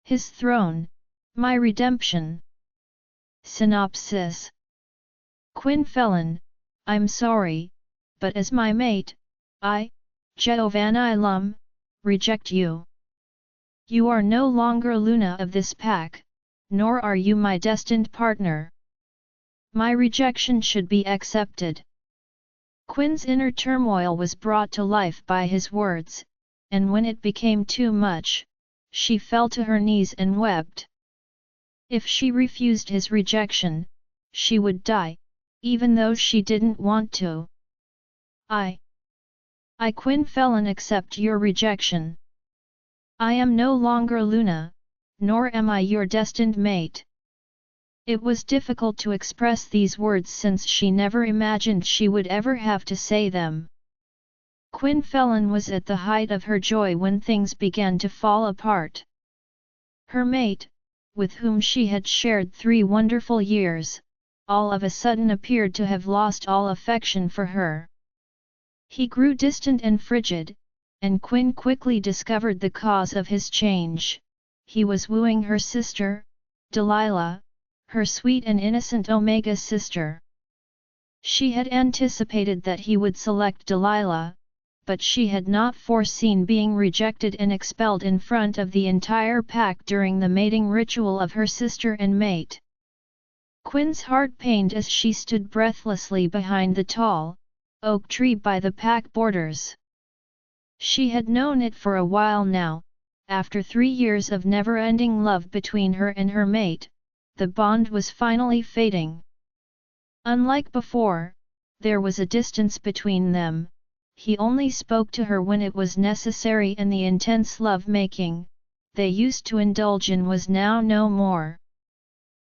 His throne, my redemption. Synopsis. Quinn Felon, I'm sorry, but as my mate, I, Jeovanni Lum, reject you. You are no longer Luna of this pack, nor are you my destined partner. My rejection should be accepted. Quinn's inner turmoil was brought to life by his words, and when it became too much, she fell to her knees and wept. If she refused his rejection, she would die, even though she didn't want to. I, Quinn Felon, accept your rejection. I am no longer Luna, nor am I your destined mate. It was difficult to express these words since she never imagined she would ever have to say them. Quinn Felon was at the height of her joy when things began to fall apart. Her mate, with whom she had shared 3 wonderful years, all of a sudden appeared to have lost all affection for her. He grew distant and frigid, and Quinn quickly discovered the cause of his change. He was wooing her sister, Delilah, her sweet and innocent Omega sister. She had anticipated that he would select Delilah, but she had not foreseen being rejected and expelled in front of the entire pack during the mating ritual of her sister and mate. Quinn's heart pained as she stood breathlessly behind the tall, oak tree by the pack borders. She had known it for a while now. After 3 years of never-ending love between her and her mate, the bond was finally fading. Unlike before, there was a distance between them. He only spoke to her when it was necessary, and the intense love-making they used to indulge in was now no more.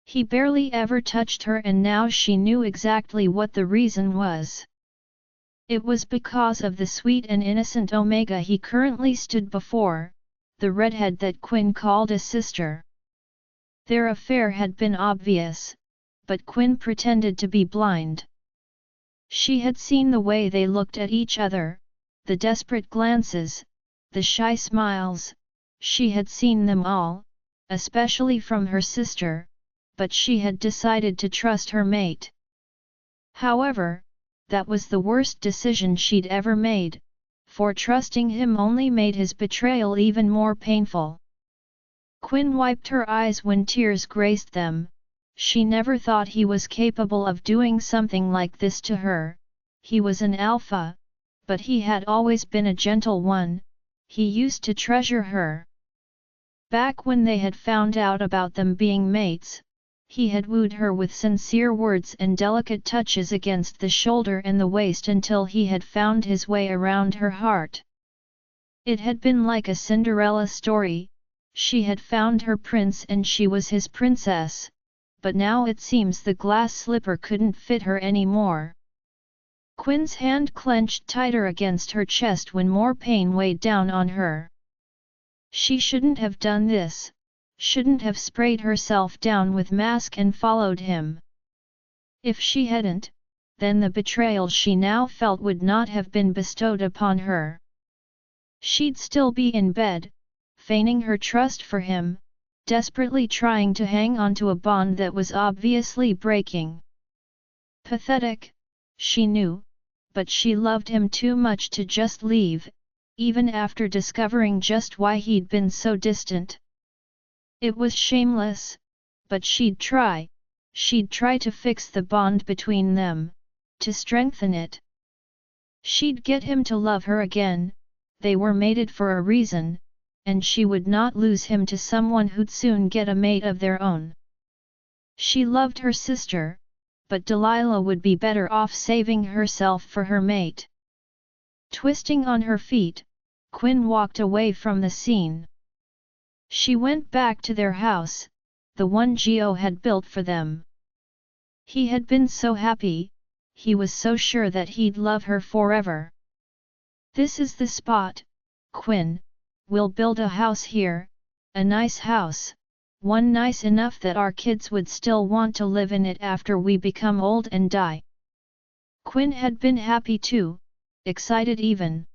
He barely ever touched her, and now she knew exactly what the reason was. It was because of the sweet and innocent Omega he currently stood before, the redhead that Quinn called a sister. Their affair had been obvious, but Quinn pretended to be blind. She had seen the way they looked at each other, the desperate glances, the shy smiles, she had seen them all, especially from her sister, but she had decided to trust her mate. However, that was the worst decision she'd ever made, for trusting him only made his betrayal even more painful. Quinn wiped her eyes when tears graced them. She never thought he was capable of doing something like this to her. He was an alpha, but he had always been a gentle one. He used to treasure her. Back when they had found out about them being mates, he had wooed her with sincere words and delicate touches against the shoulder and the waist until he had found his way around her heart. It had been like a Cinderella story. She had found her prince and she was his princess. But now it seems the glass slipper couldn't fit her anymore. Quinn's hand clenched tighter against her chest when more pain weighed down on her. She shouldn't have done this, shouldn't have sprayed herself down with mask and followed him. If she hadn't, then the betrayal she now felt would not have been bestowed upon her. She'd still be in bed, feigning her trust for him, desperately trying to hang on to a bond that was obviously breaking. Pathetic, she knew, but she loved him too much to just leave, even after discovering just why he'd been so distant. It was shameless, but she'd try to fix the bond between them, to strengthen it. She'd get him to love her again. They were mated for a reason, and she would not lose him to someone who'd soon get a mate of their own. She loved her sister, but Delilah would be better off saving herself for her mate. Twisting on her feet, Quinn walked away from the scene. She went back to their house, the one Geo had built for them. He had been so happy, he was so sure that he'd love her forever. This is the spot, Quinn. We'll build a house here, a nice house, one nice enough that our kids would still want to live in it after we become old and die. Quinn had been happy too, excited even.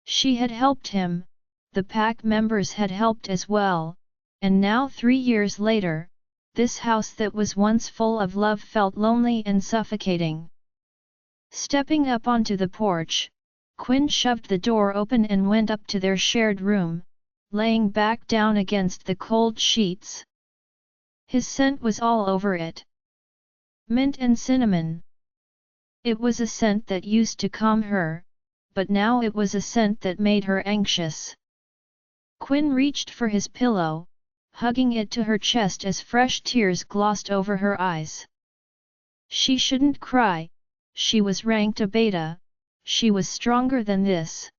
She had helped him, the pack members had helped as well, and now 3 years later, this house that was once full of love felt lonely and suffocating. Stepping up onto the porch, Quinn shoved the door open and went up to their shared room, laying back down against the cold sheets. His scent was all over it. Mint and cinnamon. It was a scent that used to calm her, but now it was a scent that made her anxious. Quinn reached for his pillow, hugging it to her chest as fresh tears glossed over her eyes. She shouldn't cry, she was ranked a beta, she was stronger than this.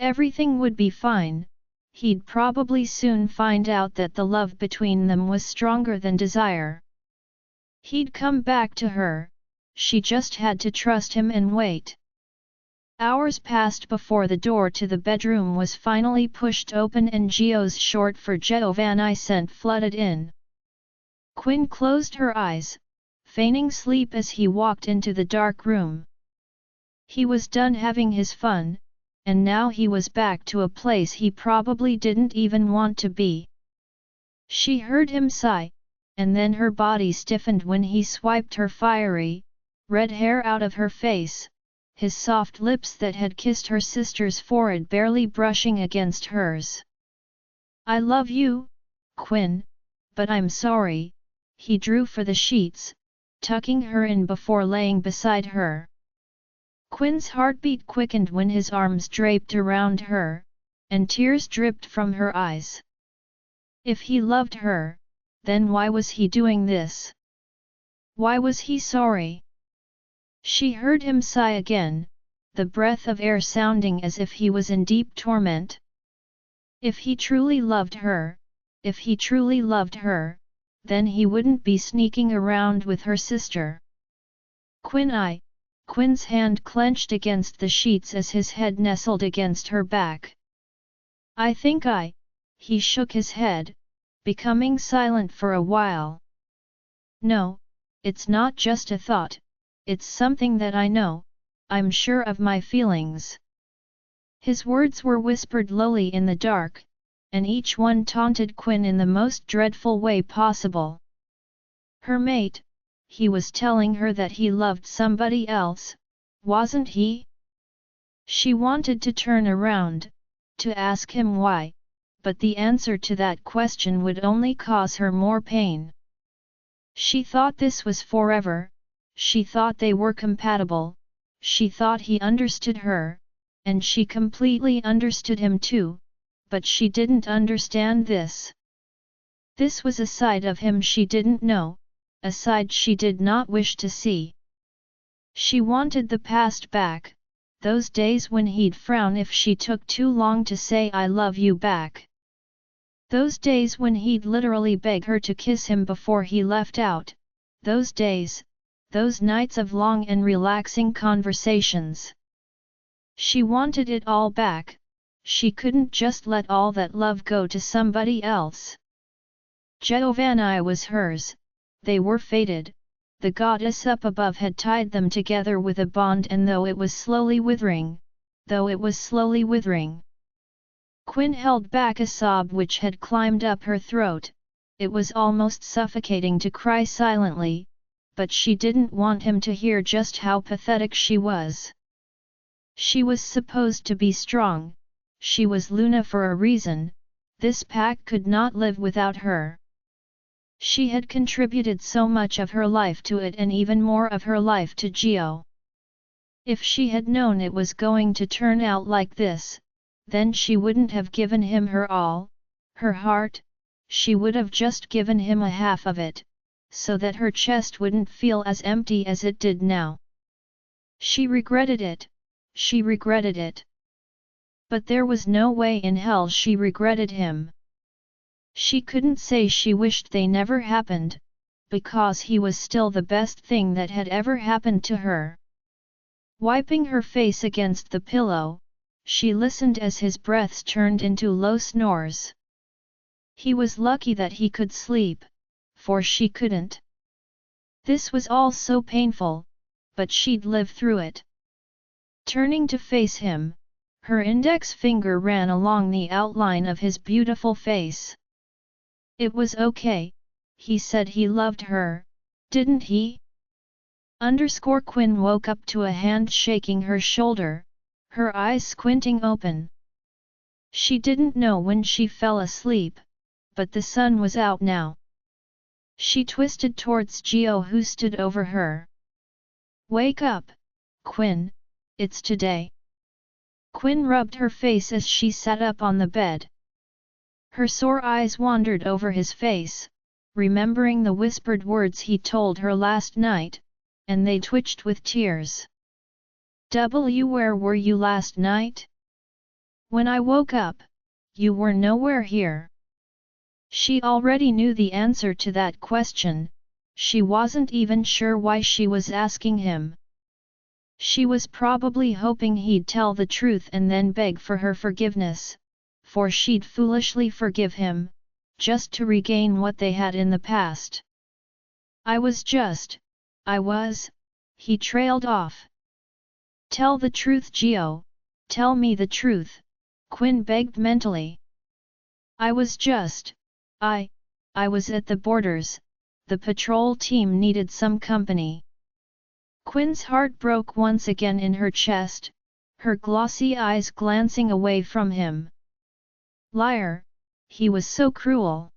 Everything would be fine, he'd probably soon find out that the love between them was stronger than desire. He'd come back to her, she just had to trust him and wait. Hours passed before the door to the bedroom was finally pushed open and Gio's short for Jeovanni scent flooded in. Quinn closed her eyes, feigning sleep as he walked into the dark room. He was done having his fun, and now he was back to a place he probably didn't even want to be. She heard him sigh, and then her body stiffened when he swiped her fiery, red hair out of her face, his soft lips that had kissed her sister's forehead barely brushing against hers. "I love you, Quinn, but I'm sorry," he drew for the sheets, tucking her in before laying beside her. Quinn's heartbeat quickened when his arms draped around her, and tears dripped from her eyes. If he loved her, then why was he doing this? Why was he sorry? She heard him sigh again, the breath of air sounding as if he was in deep torment. If he truly loved her, then he wouldn't be sneaking around with her sister. Quinn's hand clenched against the sheets as his head nestled against her back. He shook his head, becoming silent for a while. "No, it's not just a thought, it's something that I know, I'm sure of my feelings." His words were whispered lowly in the dark, and each one taunted Quinn in the most dreadful way possible. Her mate, he was telling her that he loved somebody else, wasn't he? She wanted to turn around, to ask him why, but the answer to that question would only cause her more pain. She thought this was forever, she thought they were compatible, she thought he understood her, and she completely understood him too, but she didn't understand this. This was a side of him she didn't know, a side she did not wish to see. She wanted the past back, those days when he'd frown if she took too long to say "I love you" back. Those days when he'd literally beg her to kiss him before he left out, those days, those nights of long and relaxing conversations. She wanted it all back, she couldn't just let all that love go to somebody else. Jeovanni was hers, they were fated, the goddess up above had tied them together with a bond, and though it was slowly withering, Quinn held back a sob which had climbed up her throat. It was almost suffocating to cry silently, but she didn't want him to hear just how pathetic she was. She was supposed to be strong, she was Luna for a reason, this pack could not live without her. She had contributed so much of her life to it and even more of her life to Gio. If she had known it was going to turn out like this, then she wouldn't have given him her all, her heart, she would have just given him a half of it, so that her chest wouldn't feel as empty as it did now. She regretted it. But there was no way in hell she regretted him. She couldn't say she wished they never happened, because he was still the best thing that had ever happened to her. Wiping her face against the pillow, she listened as his breaths turned into low snores. He was lucky that he could sleep, for she couldn't. This was all so painful, but she'd live through it. Turning to face him, her index finger ran along the outline of his beautiful face. It was okay, he said he loved her, didn't he? Quinn woke up to a hand shaking her shoulder, her eyes squinting open. She didn't know when she fell asleep, but the sun was out now. She twisted towards Gio who stood over her. Wake up, Quinn, it's today. Quinn rubbed her face as she sat up on the bed. Her sore eyes wandered over his face, remembering the whispered words he told her last night, and they twitched with tears. Where were you last night? When I woke up, you were nowhere here. She already knew the answer to that question, she wasn't even sure why she was asking him. She was probably hoping he'd tell the truth and then beg for her forgiveness, for she'd foolishly forgive him, just to regain what they had in the past. He trailed off. Tell the truth, Gio, tell me the truth, Quinn begged mentally. I was at the borders, the patrol team needed some company. Quinn's heart broke once again in her chest, her glossy eyes glancing away from him. Liar, he was so cruel.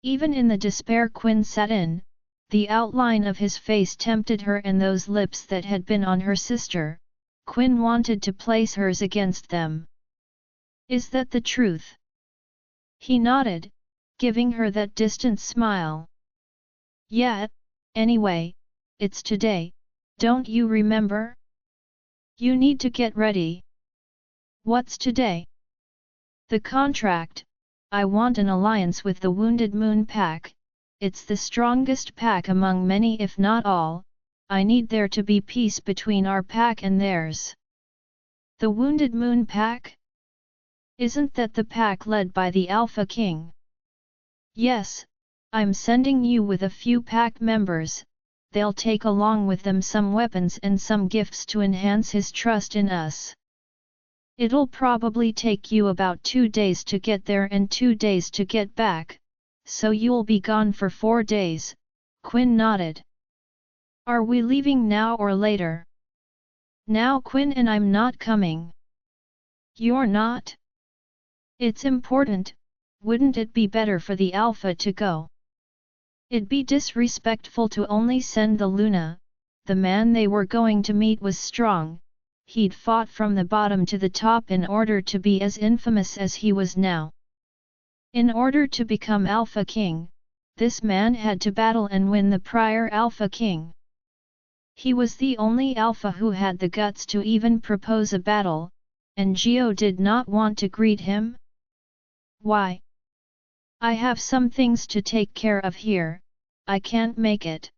Even in the despair Quinn sat in, the outline of his face tempted her and those lips that had been on her sister, Quinn wanted to place hers against them. Is that the truth? He nodded, giving her that distant smile. Yeah, anyway, it's today, don't you remember? You need to get ready. What's today? The contract. I want an alliance with the Wounded Moon Pack. It's the strongest pack among many if not all. I need there to be peace between our pack and theirs. The Wounded Moon Pack? Isn't that the pack led by the Alpha King? Yes, I'm sending you with a few pack members. They'll take along with them some weapons and some gifts to enhance his trust in us. It'll probably take you about 2 days to get there and 2 days to get back, so you'll be gone for 4 days, Quinn nodded. Are we leaving now or later? Now, Quinn, and I'm not coming. You're not? It's important, wouldn't it be better for the Alpha to go? It'd be disrespectful to only send the Luna. The man they were going to meet was strong, he'd fought from the bottom to the top in order to be as infamous as he was now. In order to become Alpha King, this man had to battle and win the prior Alpha King. He was the only Alpha who had the guts to even propose a battle, and Gio did not want to greet him. Why? I have some things to take care of here, I can't make it.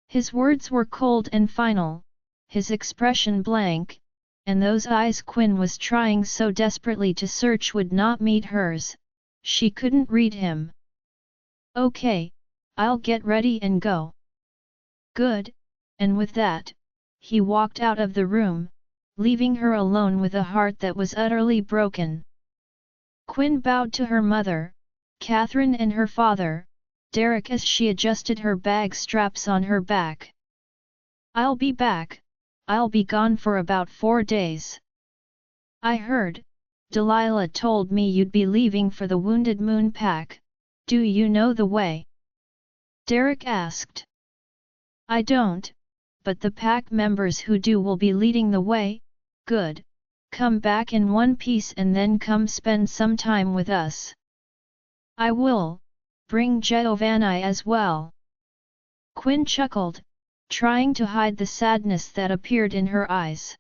His words were cold and final, his expression blank, and those eyes Quinn was trying so desperately to search would not meet hers, she couldn't read him. Okay, I'll get ready and go. Good, and with that, he walked out of the room, leaving her alone with a heart that was utterly broken. Quinn bowed to her mother, Catherine, and her father, Derek, as she adjusted her bag straps on her back. I'll be back, I'll be gone for about 4 days. I heard, Delilah told me you'd be leaving for the Wounded Moon Pack, do you know the way? Derek asked. I don't, but the pack members who do will be leading the way. Good, come back in one piece and then come spend some time with us. I will, bring Jeovanni as well. Quinn chuckled, trying to hide the sadness that appeared in her eyes.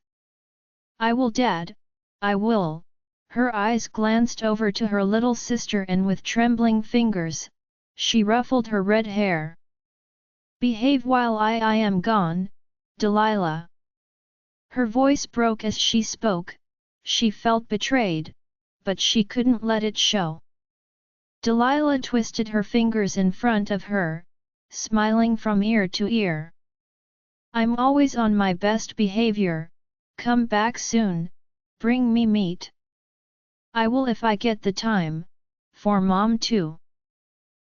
I will, Dad, I will. Her eyes glanced over to her little sister and with trembling fingers, she ruffled her red hair. Behave while I am gone, Delilah. Her voice broke as she spoke, she felt betrayed, but she couldn't let it show. Delilah twisted her fingers in front of her, smiling from ear to ear. I'm always on my best behavior, come back soon, bring me meat. I will if I get the time, for Mom too.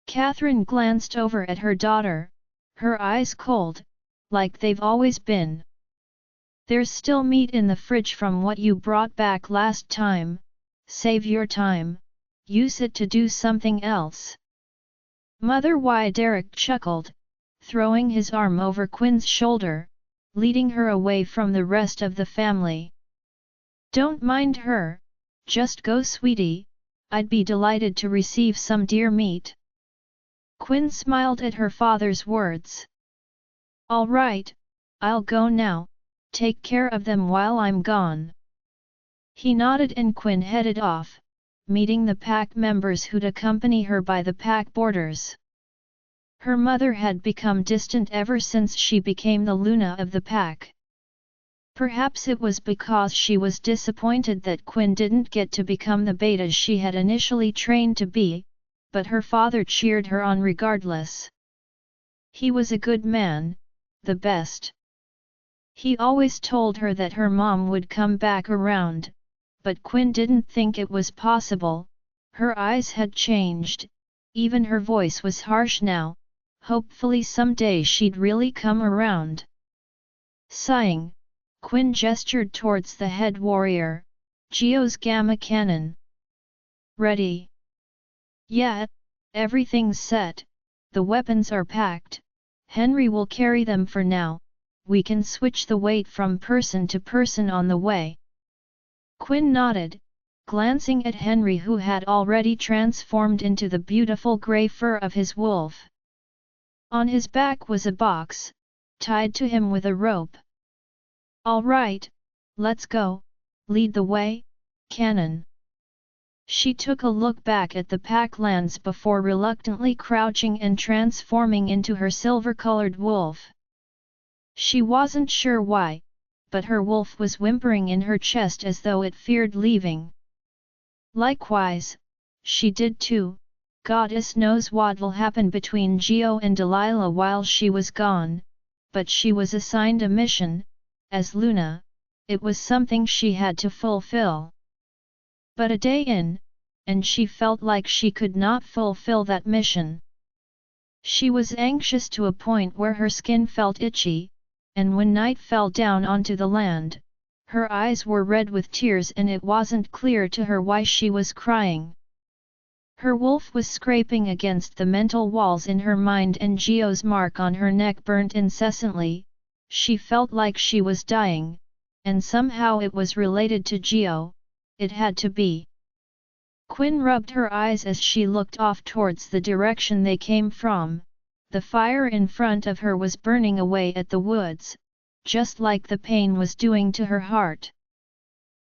Catherine glanced over at her daughter, her eyes cold, like they've always been. There's still meat in the fridge from what you brought back last time. Save your time, use it to do something else. Mother Why Derek chuckled, throwing his arm over Quinn's shoulder, leading her away from the rest of the family. Don't mind her, just go sweetie, I'd be delighted to receive some deer meat. Quinn smiled at her father's words. All right, I'll go now, take care of them while I'm gone. He nodded and Quinn headed off, meeting the pack members who'd accompany her by the pack borders. Her mother had become distant ever since she became the Luna of the pack. Perhaps it was because she was disappointed that Quinn didn't get to become the beta she had initially trained to be, but her father cheered her on regardless. He was a good man, the best. He always told her that her mom would come back around, but Quinn didn't think it was possible. Her eyes had changed, even her voice was harsh now. Hopefully someday she'd really come around. Sighing, Quinn gestured towards the head warrior, Geo's gamma cannon. Ready? Yeah, everything's set, the weapons are packed, Henry will carry them for now, we can switch the weight from person to person on the way. Quinn nodded, glancing at Henry who had already transformed into the beautiful grey fur of his wolf. On his back was a box, tied to him with a rope. All right, let's go, lead the way, cannon. She took a look back at the pack lands before reluctantly crouching and transforming into her silver-colored wolf. She wasn't sure why, but her wolf was whimpering in her chest as though it feared leaving. Likewise, she did too. Goddess knows what'll happen between Geo and Delilah while she was gone, but she was assigned a mission, as Luna, it was something she had to fulfill. But a day in, and she felt like she could not fulfill that mission. She was anxious to a point where her skin felt itchy, and when night fell down onto the land, her eyes were red with tears and it wasn't clear to her why she was crying. Her wolf was scraping against the mental walls in her mind and Geo's mark on her neck burned incessantly. She felt like she was dying, and somehow it was related to Geo, it had to be. Quinn rubbed her eyes as she looked off towards the direction they came from. The fire in front of her was burning away at the woods, just like the pain was doing to her heart.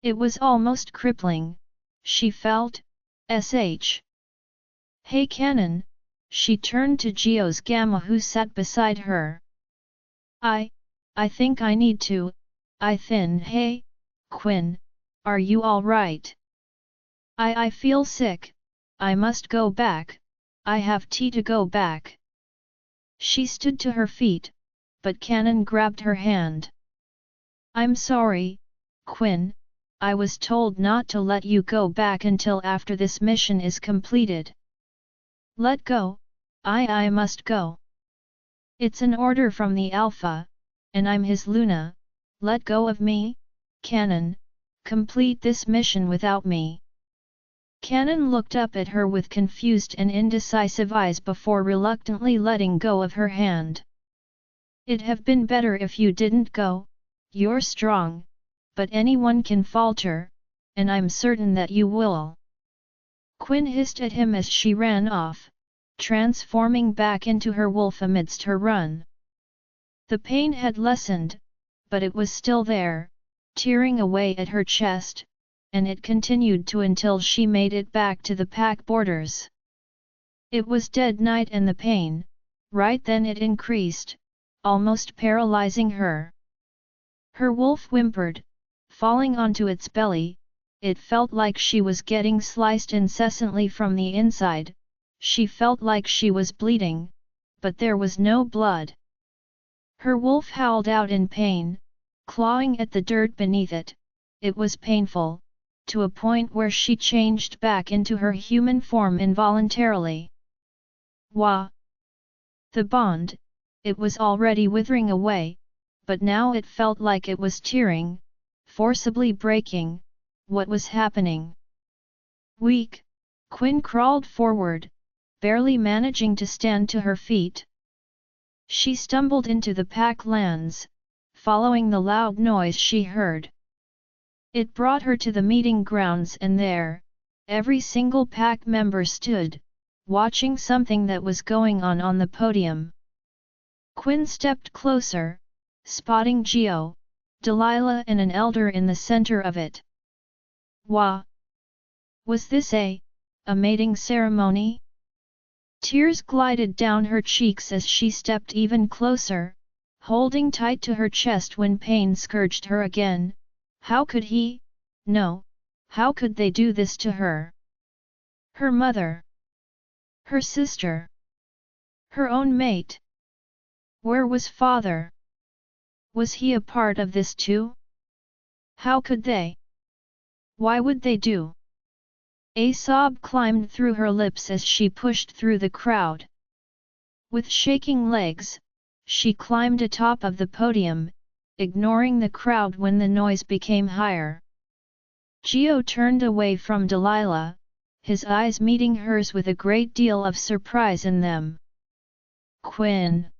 It was almost crippling, she felt. Hey Cannon, she turned to Geo's Gamma who sat beside her. I think I need to, hey, Quinn, are you alright? I feel sick, I must go back, I have to go back. She stood to her feet, but Cannon grabbed her hand. I'm sorry, Quinn, I was told not to let you go back until after this mission is completed. Let go, I must go. It's an order from the Alpha, and I'm his Luna, let go of me, Cannon, complete this mission without me. Cannon looked up at her with confused and indecisive eyes before reluctantly letting go of her hand. It'd have been better if you didn't go, you're strong, but anyone can falter, and I'm certain that you will. Quinn hissed at him as she ran off, transforming back into her wolf amidst her run. The pain had lessened, but it was still there, tearing away at her chest, and it continued to until she made it back to the pack borders. It was dead night and the pain, right then it increased, almost paralyzing her. Her wolf whimpered, falling onto its belly. It felt like she was getting sliced incessantly from the inside. She felt like she was bleeding, but there was no blood. Her wolf howled out in pain, clawing at the dirt beneath it. It was painful, to a point where she changed back into her human form involuntarily. Wah! The bond, it was already withering away, but now it felt like it was tearing, forcibly breaking. What was happening? Weak, Quinn crawled forward, barely managing to stand to her feet. She stumbled into the pack lands, following the loud noise she heard. It brought her to the meeting grounds, and there, every single pack member stood, watching something that was going on the podium. Quinn stepped closer, spotting Geo, Delilah and an elder in the center of it. Wah! Was this a mating ceremony? Tears glided down her cheeks as she stepped even closer, holding tight to her chest when pain scourged her again. How could he? No, how could they do this to her? Her mother. Her sister. Her own mate. Where was father? Was he a part of this too? How could they? Why would they do? A sob climbed through her lips as she pushed through the crowd. With shaking legs, she climbed atop of the podium, ignoring the crowd when the noise became higher. Geo turned away from Delilah, his eyes meeting hers with a great deal of surprise in them. Quinn!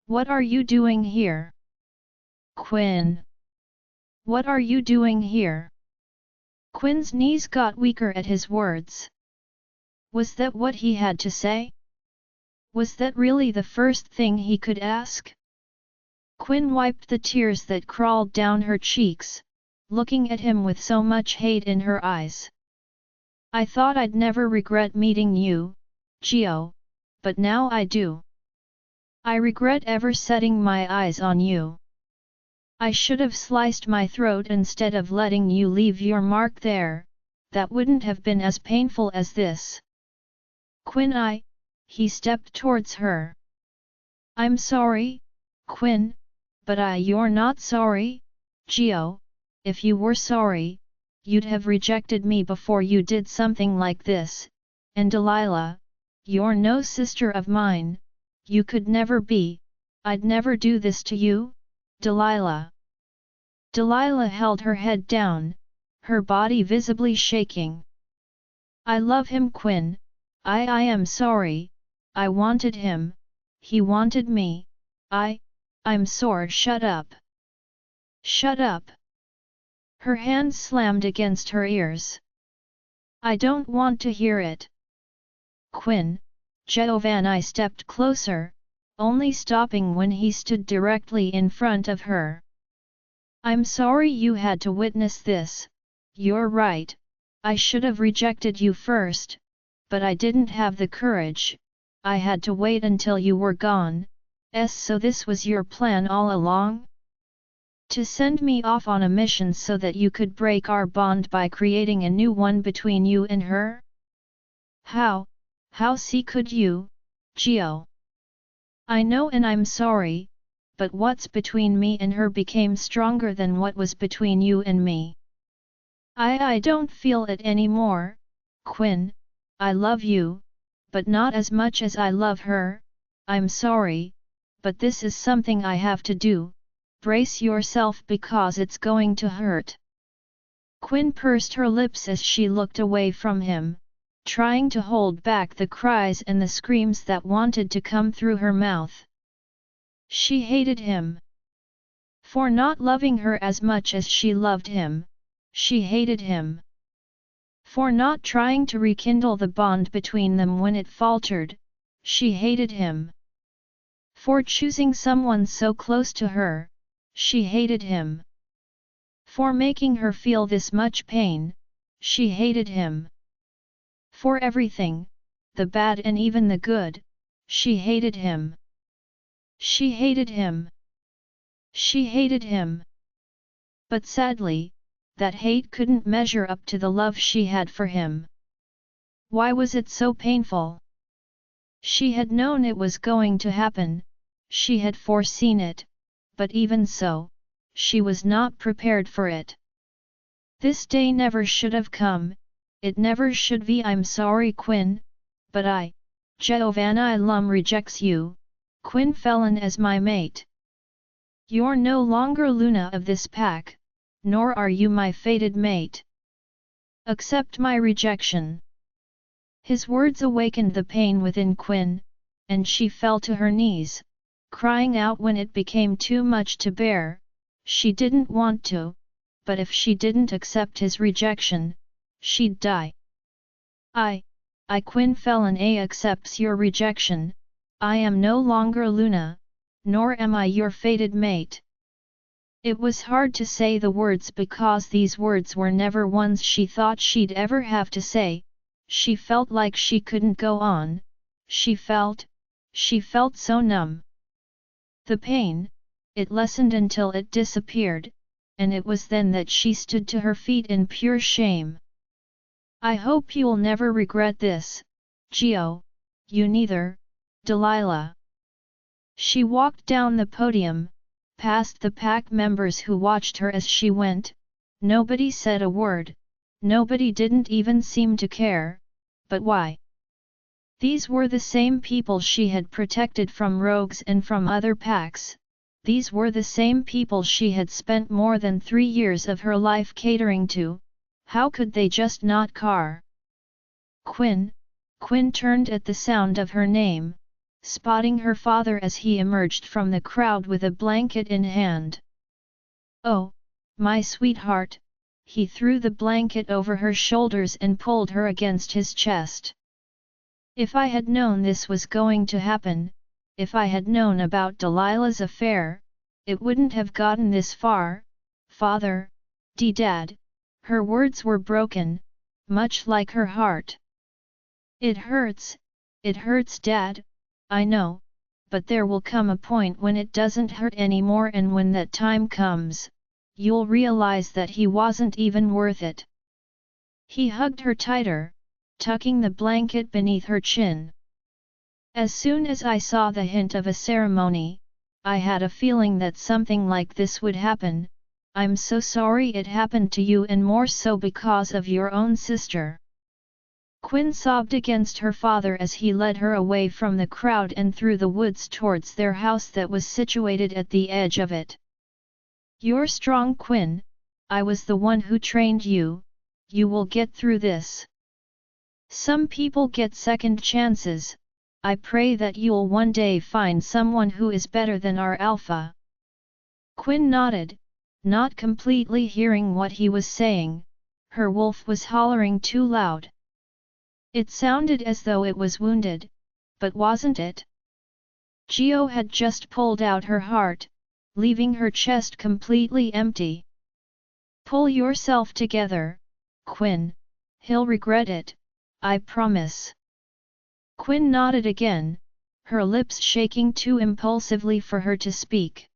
What are you doing here? Quinn! What are you doing here? Quinn's knees got weaker at his words. Was that what he had to say? Was that really the first thing he could ask? Quinn wiped the tears that crawled down her cheeks, looking at him with so much hate in her eyes. I thought I'd never regret meeting you, Geo, but now I do. I regret ever setting my eyes on you. I should have sliced my throat instead of letting you leave your mark there. That wouldn't have been as painful as this. Quinn, he stepped towards her. I'm sorry, Quinn, but you're not sorry, Geo. If you were sorry, you'd have rejected me before you did something like this. And Delilah, you're no sister of mine, you could never be. I'd never do this to you, Delilah. Delilah held her head down, her body visibly shaking. I love him, Quinn. I am sorry. I wanted him. He wanted me. I'm sore. Shut up. Shut up. Her hands slammed against her ears. I don't want to hear it. Quinn, Jeovanni stepped closer, only stopping when he stood directly in front of her. I'm sorry you had to witness this. You're right. I should have rejected you first, but I didn't have the courage. I had to wait until you were gone. So this was your plan all along? To send me off on a mission so that you could break our bond by creating a new one between you and her? How could you, Geo? I know, and I'm sorry, but what's between me and her became stronger than what was between you and me. I don't feel it anymore, Quinn. I love you, but not as much as I love her. I'm sorry, but this is something I have to do. Brace yourself because it's going to hurt. Quinn pursed her lips as she looked away from him, trying to hold back the cries and the screams that wanted to come through her mouth. She hated him. For not loving her as much as she loved him, she hated him. For not trying to rekindle the bond between them when it faltered, she hated him. For choosing someone so close to her, she hated him. For making her feel this much pain, she hated him. For everything, the bad and even the good, she hated him. She hated him. She hated him. But sadly, that hate couldn't measure up to the love she had for him. Why was it so painful? She had known it was going to happen, she had foreseen it, but even so, she was not prepared for it. This day never should have come, it never should be. I'm sorry, Quinn, but Jeovanni Lum rejects you, Quinn Felon as my mate. You're no longer Luna of this pack, nor are you my fated mate. Accept my rejection." His words awakened the pain within Quinn, and she fell to her knees, crying out when it became too much to bear. She didn't want to, but if she didn't accept his rejection, she'd die. I Quinn Felon accepts your rejection. I am no longer Luna, nor am I your fated mate." It was hard to say the words because these words were never ones she thought she'd ever have to say. She felt like she couldn't go on. She felt so numb. The pain, it lessened until it disappeared, and it was then that she stood to her feet in pure shame. "I hope you'll never regret this, Gio, you neither, Delilah." She walked down the podium, past the pack members who watched her as she went. Nobody said a word, nobody didn't even seem to care, but why? These were the same people she had protected from rogues and from other packs. These were the same people she had spent more than 3 years of her life catering to. How could they just not care? Quinn turned at the sound of her name, spotting her father as he emerged from the crowd with a blanket in hand. "Oh, my sweetheart," he threw the blanket over her shoulders and pulled her against his chest. "If I had known this was going to happen, if I had known about Delilah's affair, it wouldn't have gotten this far, Father, Dad." Her words were broken, much like her heart. It hurts, Dad, I know, but there will come a point when it doesn't hurt anymore, and when that time comes, you'll realize that he wasn't even worth it." He hugged her tighter, tucking the blanket beneath her chin. "As soon as I saw the hint of a ceremony, I had a feeling that something like this would happen. I'm so sorry it happened to you, and more so because of your own sister." Quinn sobbed against her father as he led her away from the crowd and through the woods towards their house that was situated at the edge of it. "You're strong, Quinn. I was the one who trained you. You will get through this. Some people get second chances. I pray that you'll one day find someone who is better than our Alpha." Quinn nodded, not completely hearing what he was saying. Her wolf was hollering too loud. It sounded as though it was wounded, but wasn't it? Gio had just pulled out her heart, leaving her chest completely empty. "Pull yourself together, Quinn, he'll regret it, I promise." Quinn nodded again, her lips shaking too impulsively for her to speak.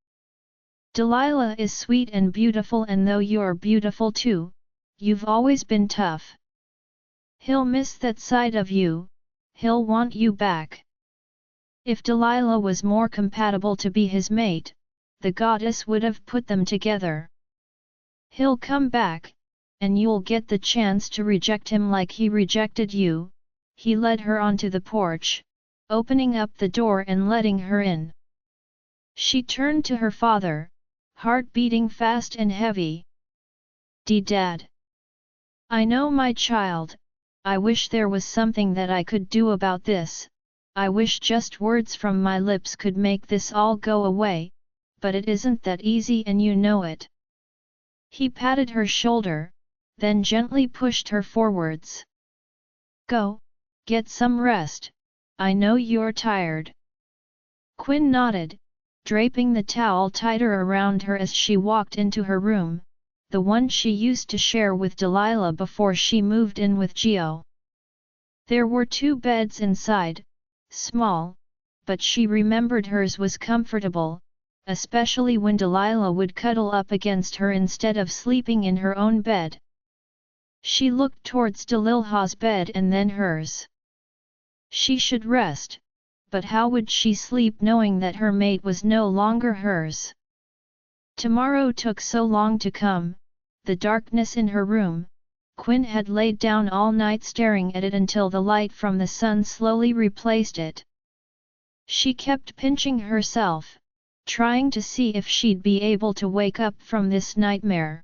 "Delilah is sweet and beautiful, and though you're beautiful too, you've always been tough. He'll miss that side of you, he'll want you back." If Delilah was more compatible to be his mate, the goddess would have put them together. "He'll come back, and you'll get the chance to reject him like he rejected you." He led her onto the porch, opening up the door and letting her in. She turned to her father, heart beating fast and heavy. "Dad. I know, my child, I wish there was something that I could do about this. I wish just words from my lips could make this all go away, but it isn't that easy, and you know it." He patted her shoulder, then gently pushed her forwards. "Go, get some rest, I know you're tired." Quinn nodded, draping the towel tighter around her as she walked into her room, the one she used to share with Delilah before she moved in with Gio. There were 2 beds inside, small, but she remembered hers was comfortable, especially when Delilah would cuddle up against her instead of sleeping in her own bed. She looked towards Delilah's bed and then hers. She should rest, but how would she sleep knowing that her mate was no longer hers? Tomorrow took so long to come, the darkness in her room, Quinn had laid down all night staring at it until the light from the sun slowly replaced it. She kept pinching herself, trying to see if she'd be able to wake up from this nightmare.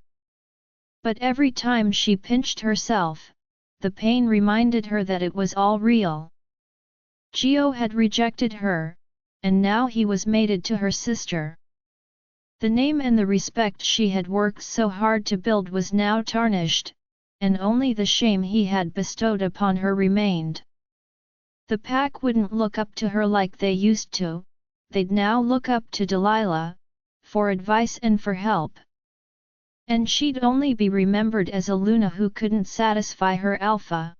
But every time she pinched herself, the pain reminded her that it was all real. Gio had rejected her, and now he was mated to her sister. The name and the respect she had worked so hard to build was now tarnished, and only the shame he had bestowed upon her remained. The pack wouldn't look up to her like they used to, they'd now look up to Delilah, for advice and for help. And she'd only be remembered as a Luna who couldn't satisfy her alpha.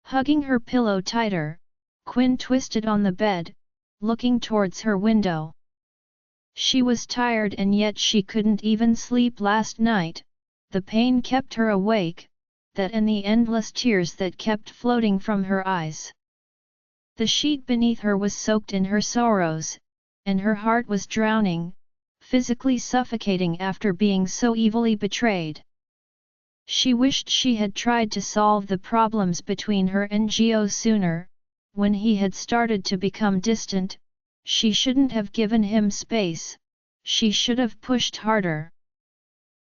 Hugging her pillow tighter, Quinn twisted on the bed, looking towards her window. She was tired and yet she couldn't even sleep last night, the pain kept her awake, that and the endless tears that kept floating from her eyes. The sheet beneath her was soaked in her sorrows, and her heart was drowning, physically suffocating after being so evilly betrayed. She wished she had tried to solve the problems between her and Gio sooner, when he had started to become distant. She shouldn't have given him space, she should have pushed harder.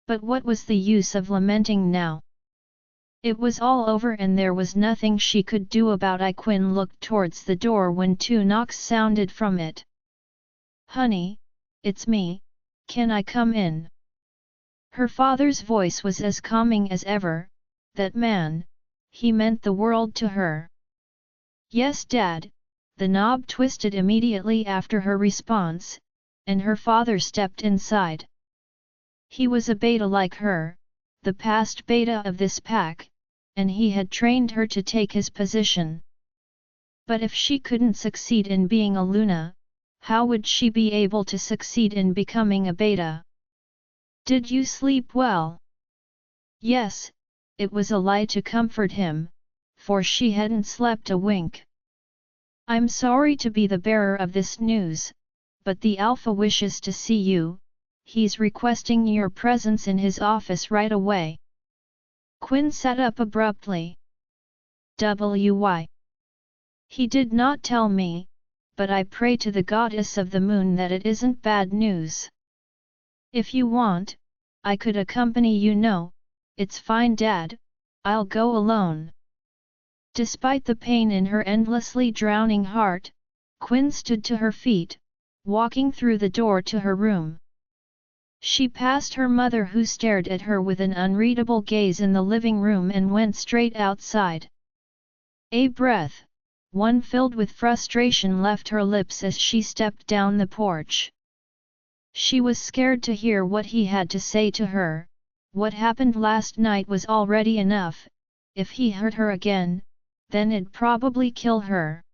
But what was the use of lamenting now? It was all over and there was nothing she could do about it. Quinn looked towards the door when 2 knocks sounded from it. "Honey, it's me, can I come in?" Her father's voice was as calming as ever. That man, he meant the world to her. "Yes, Dad," the knob twisted immediately after her response, and her father stepped inside. He was a beta like her, the past beta of this pack, and he had trained her to take his position. But if she couldn't succeed in being a Luna, how would she be able to succeed in becoming a beta? "Did you sleep well?" Yes, it was a lie to comfort him, for she hadn't slept a wink. "I'm sorry to be the bearer of this news, but the Alpha wishes to see you, he's requesting your presence in his office right away." Quinn sat up abruptly. "Why? He did not tell me, but I pray to the goddess of the moon that it isn't bad news. If you want, I could accompany you." "No, it's fine, Dad, I'll go alone." Despite the pain in her endlessly drowning heart, Quinn stood to her feet, walking through the door to her room. She passed her mother who stared at her with an unreadable gaze in the living room and went straight outside. A breath, one filled with frustration, left her lips as she stepped down the porch. She was scared to hear what he had to say to her. What happened last night was already enough. If he hurt her again, then it'd probably kill her.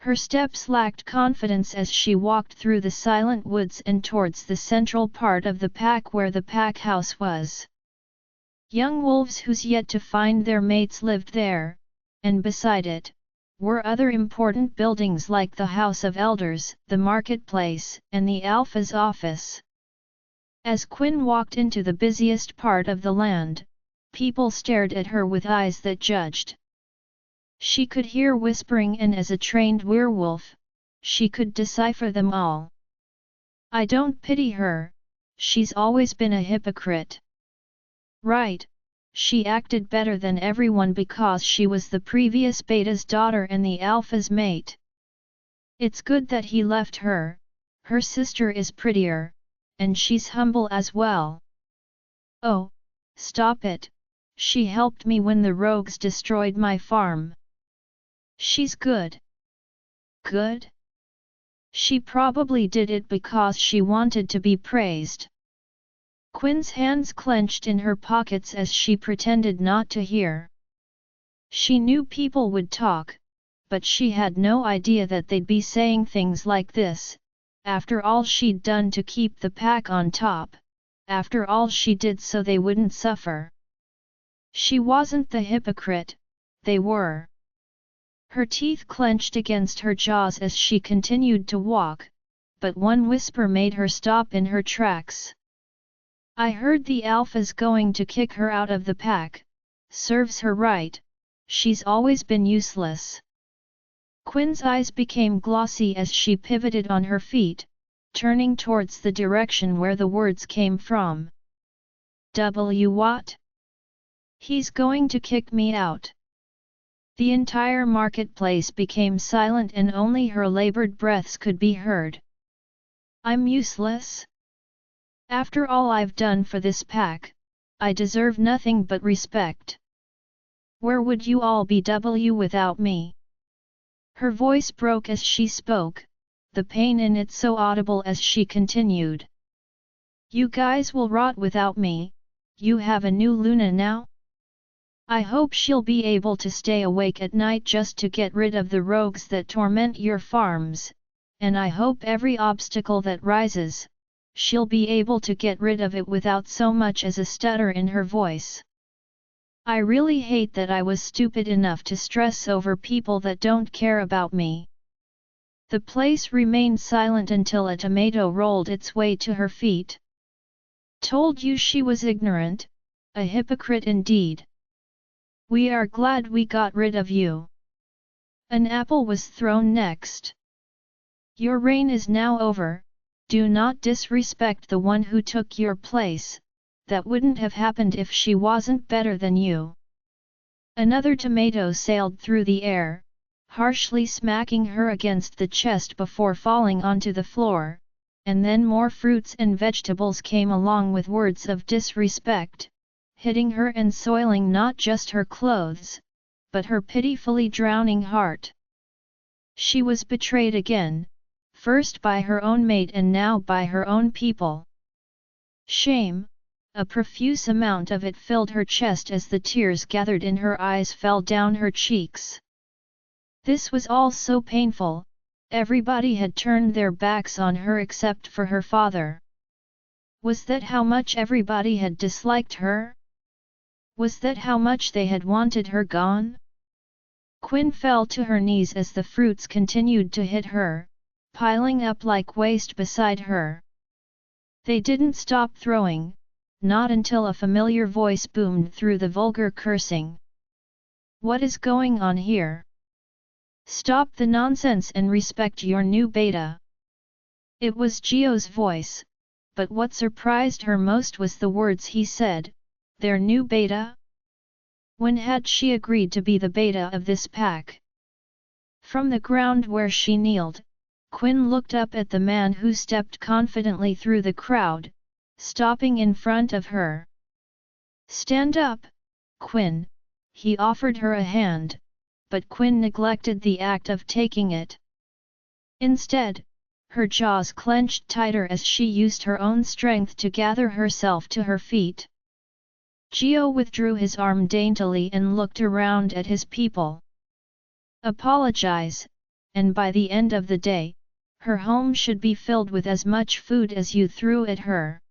Her steps lacked confidence as she walked through the silent woods and towards the central part of the pack where the pack house was. Young wolves who's yet to find their mates lived there, and beside it, were other important buildings like the House of Elders, the marketplace, and the Alpha's office. As Quinn walked into the busiest part of the land, people stared at her with eyes that judged. She could hear whispering, and as a trained werewolf, she could decipher them all. "I don't pity her, she's always been a hypocrite." Right, she acted better than everyone because she was the previous beta's daughter and the alpha's mate. It's good that he left her, her sister is prettier, and she's humble as well. "Oh, stop it, she helped me when the rogues destroyed my farm." "She's good." "Good? She probably did it because she wanted to be praised." Quinn's hands clenched in her pockets as she pretended not to hear. She knew people would talk, but she had no idea that they'd be saying things like this, after all she'd done to keep the pack on top, after all she did so they wouldn't suffer. She wasn't the hypocrite, they were. Her teeth clenched against her jaws as she continued to walk, but one whisper made her stop in her tracks. "I heard the Alpha's going to kick her out of the pack," serves her right, she's always been useless. Quinn's eyes became glossy as she pivoted on her feet, turning towards the direction where the words came from. What? He's going to kick me out. The entire marketplace became silent and only her labored breaths could be heard. I'm useless? After all I've done for this pack, I deserve nothing but respect. Where would you all be without me? Her voice broke as she spoke, the pain in it so audible as she continued. You guys will rot without me, you have a new Luna now? I hope she'll be able to stay awake at night just to get rid of the rogues that torment your farms, and I hope every obstacle that rises, she'll be able to get rid of it without so much as a stutter in her voice. I really hate that I was stupid enough to stress over people that don't care about me. The place remained silent until a tomato rolled its way to her feet. Told you she was ignorant, a hypocrite indeed. We are glad we got rid of you. An apple was thrown next. Your reign is now over, do not disrespect the one who took your place, that wouldn't have happened if she wasn't better than you. Another tomato sailed through the air, harshly smacking her against the chest before falling onto the floor, and then more fruits and vegetables came along with words of disrespect, hitting her and soiling not just her clothes, but her pitifully drowning heart. She was betrayed again, first by her own mate and now by her own people. Shame, a profuse amount of it filled her chest as the tears gathered in her eyes fell down her cheeks. This was all so painful, everybody had turned their backs on her except for her father. Was that how much everybody had disliked her? Was that how much they had wanted her gone? Quinn fell to her knees as the fruits continued to hit her, piling up like waste beside her. They didn't stop throwing, not until a familiar voice boomed through the vulgar cursing. What is going on here? Stop the nonsense and respect your new beta. It was Gio's voice, but what surprised her most was the words he said, their new beta? When had she agreed to be the beta of this pack? From the ground where she kneeled, Quinn looked up at the man who stepped confidently through the crowd, stopping in front of her. Stand up, Quinn, he offered her a hand, but Quinn neglected the act of taking it. Instead, her jaws clenched tighter as she used her own strength to gather herself to her feet. Gio withdrew his arm daintily and looked around at his people. Apologize, and by the end of the day, her home should be filled with as much food as you threw at her.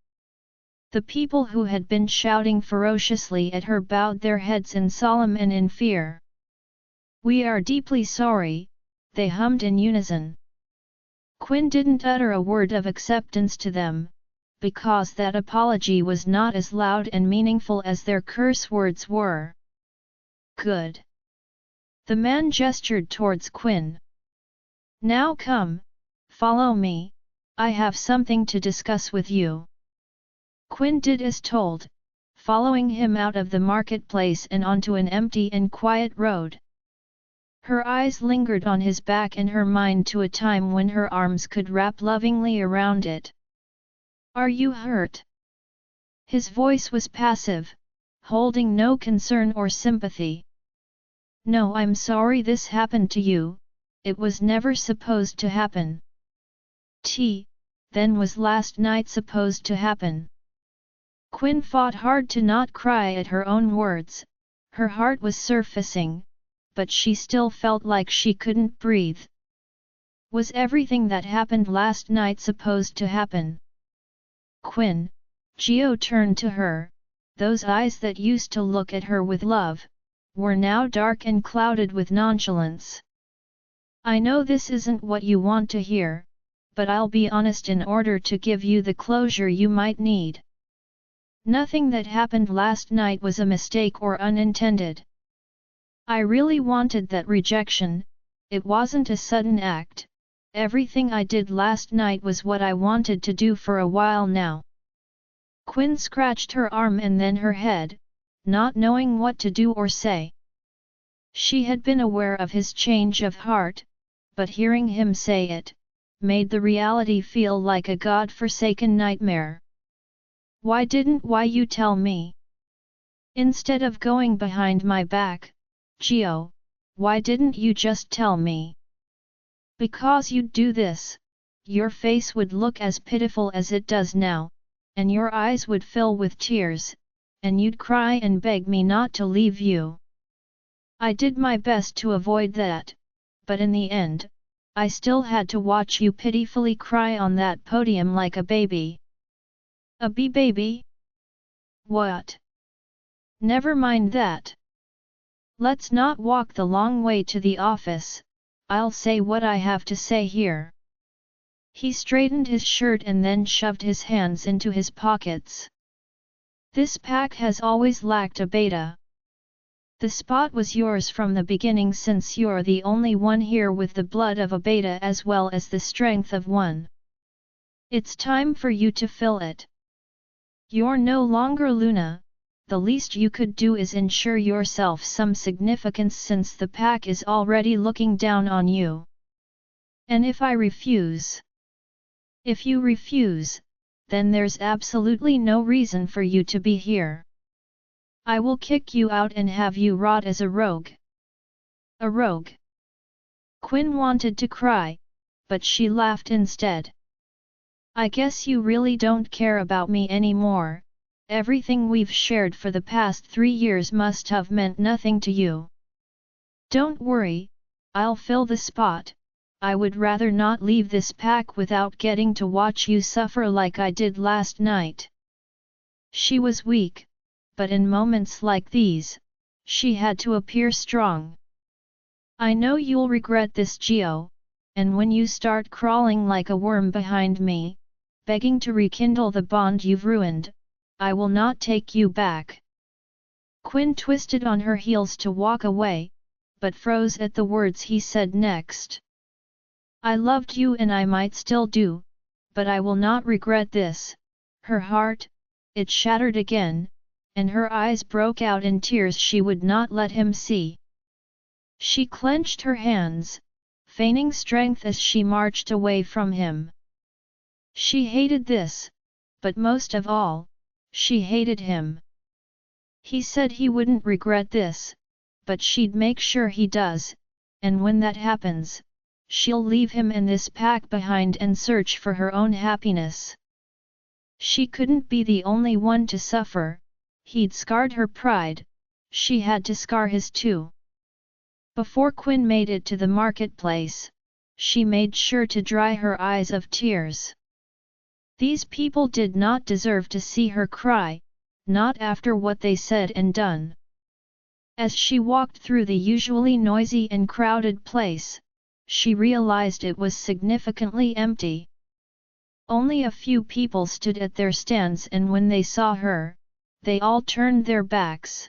The people who had been shouting ferociously at her bowed their heads in solemn and in fear. We are deeply sorry, they hummed in unison. Quinn didn't utter a word of acceptance to them, because that apology was not as loud and meaningful as their curse words were. Good. The man gestured towards Quinn. Now come, follow me, I have something to discuss with you. Quinn did as told, following him out of the marketplace and onto an empty and quiet road. Her eyes lingered on his back and her mind to a time when her arms could wrap lovingly around it. Are you hurt? His voice was passive, holding no concern or sympathy. No, I'm sorry this happened to you, it was never supposed to happen. Then was last night supposed to happen? Quinn fought hard to not cry at her own words, her heart was surfacing, but she still felt like she couldn't breathe. Was everything that happened last night supposed to happen? Quinn, Gio turned to her, those eyes that used to look at her with love, were now dark and clouded with nonchalance. I know this isn't what you want to hear, but I'll be honest in order to give you the closure you might need. Nothing that happened last night was a mistake or unintended. I really wanted that rejection, it wasn't a sudden act, everything I did last night was what I wanted to do for a while now. Quinn scratched her arm and then her head, not knowing what to do or say. She had been aware of his change of heart, but hearing him say it, made the reality feel like a god-forsaken nightmare. Why didn't you tell me? Instead of going behind my back, Gio, why didn't you just tell me? Because you'd do this, your face would look as pitiful as it does now, and your eyes would fill with tears, and you'd cry and beg me not to leave you. I did my best to avoid that, but in the end, I still had to watch you pitifully cry on that podium like a baby. A baby? What? Never mind that. Let's not walk the long way to the office, I'll say what I have to say here. He straightened his shirt and then shoved his hands into his pockets. This pack has always lacked a beta. The spot was yours from the beginning since you're the only one here with the blood of a beta as well as the strength of one. It's time for you to fill it. You're no longer Luna, the least you could do is ensure yourself some significance since the pack is already looking down on you. And if I refuse? If you refuse, then there's absolutely no reason for you to be here. I will kick you out and have you rot as a rogue. A rogue? Quinn wanted to cry, but she laughed instead. I guess you really don't care about me anymore, everything we've shared for the past 3 years must have meant nothing to you. Don't worry, I'll fill the spot, I would rather not leave this pack without getting to watch you suffer like I did last night. She was weak, but in moments like these, she had to appear strong. I know you'll regret this, Gio, and when you start crawling like a worm behind me, begging to rekindle the bond you've ruined, I will not take you back. Quinn twisted on her heels to walk away, but froze at the words he said next. I loved you and I might still do, but I will not regret this. Her heart, it shattered again, and her eyes broke out in tears she would not let him see. She clenched her hands, feigning strength as she marched away from him. She hated this, but most of all, she hated him. He said he wouldn't regret this, but she'd make sure he does, and when that happens, she'll leave him and this pack behind and search for her own happiness. She couldn't be the only one to suffer, he'd scarred her pride, she had to scar his too. Before Quinn made it to the marketplace, she made sure to dry her eyes of tears. These people did not deserve to see her cry, not after what they said and done. As she walked through the usually noisy and crowded place, she realized it was significantly empty. Only a few people stood at their stands and when they saw her, they all turned their backs.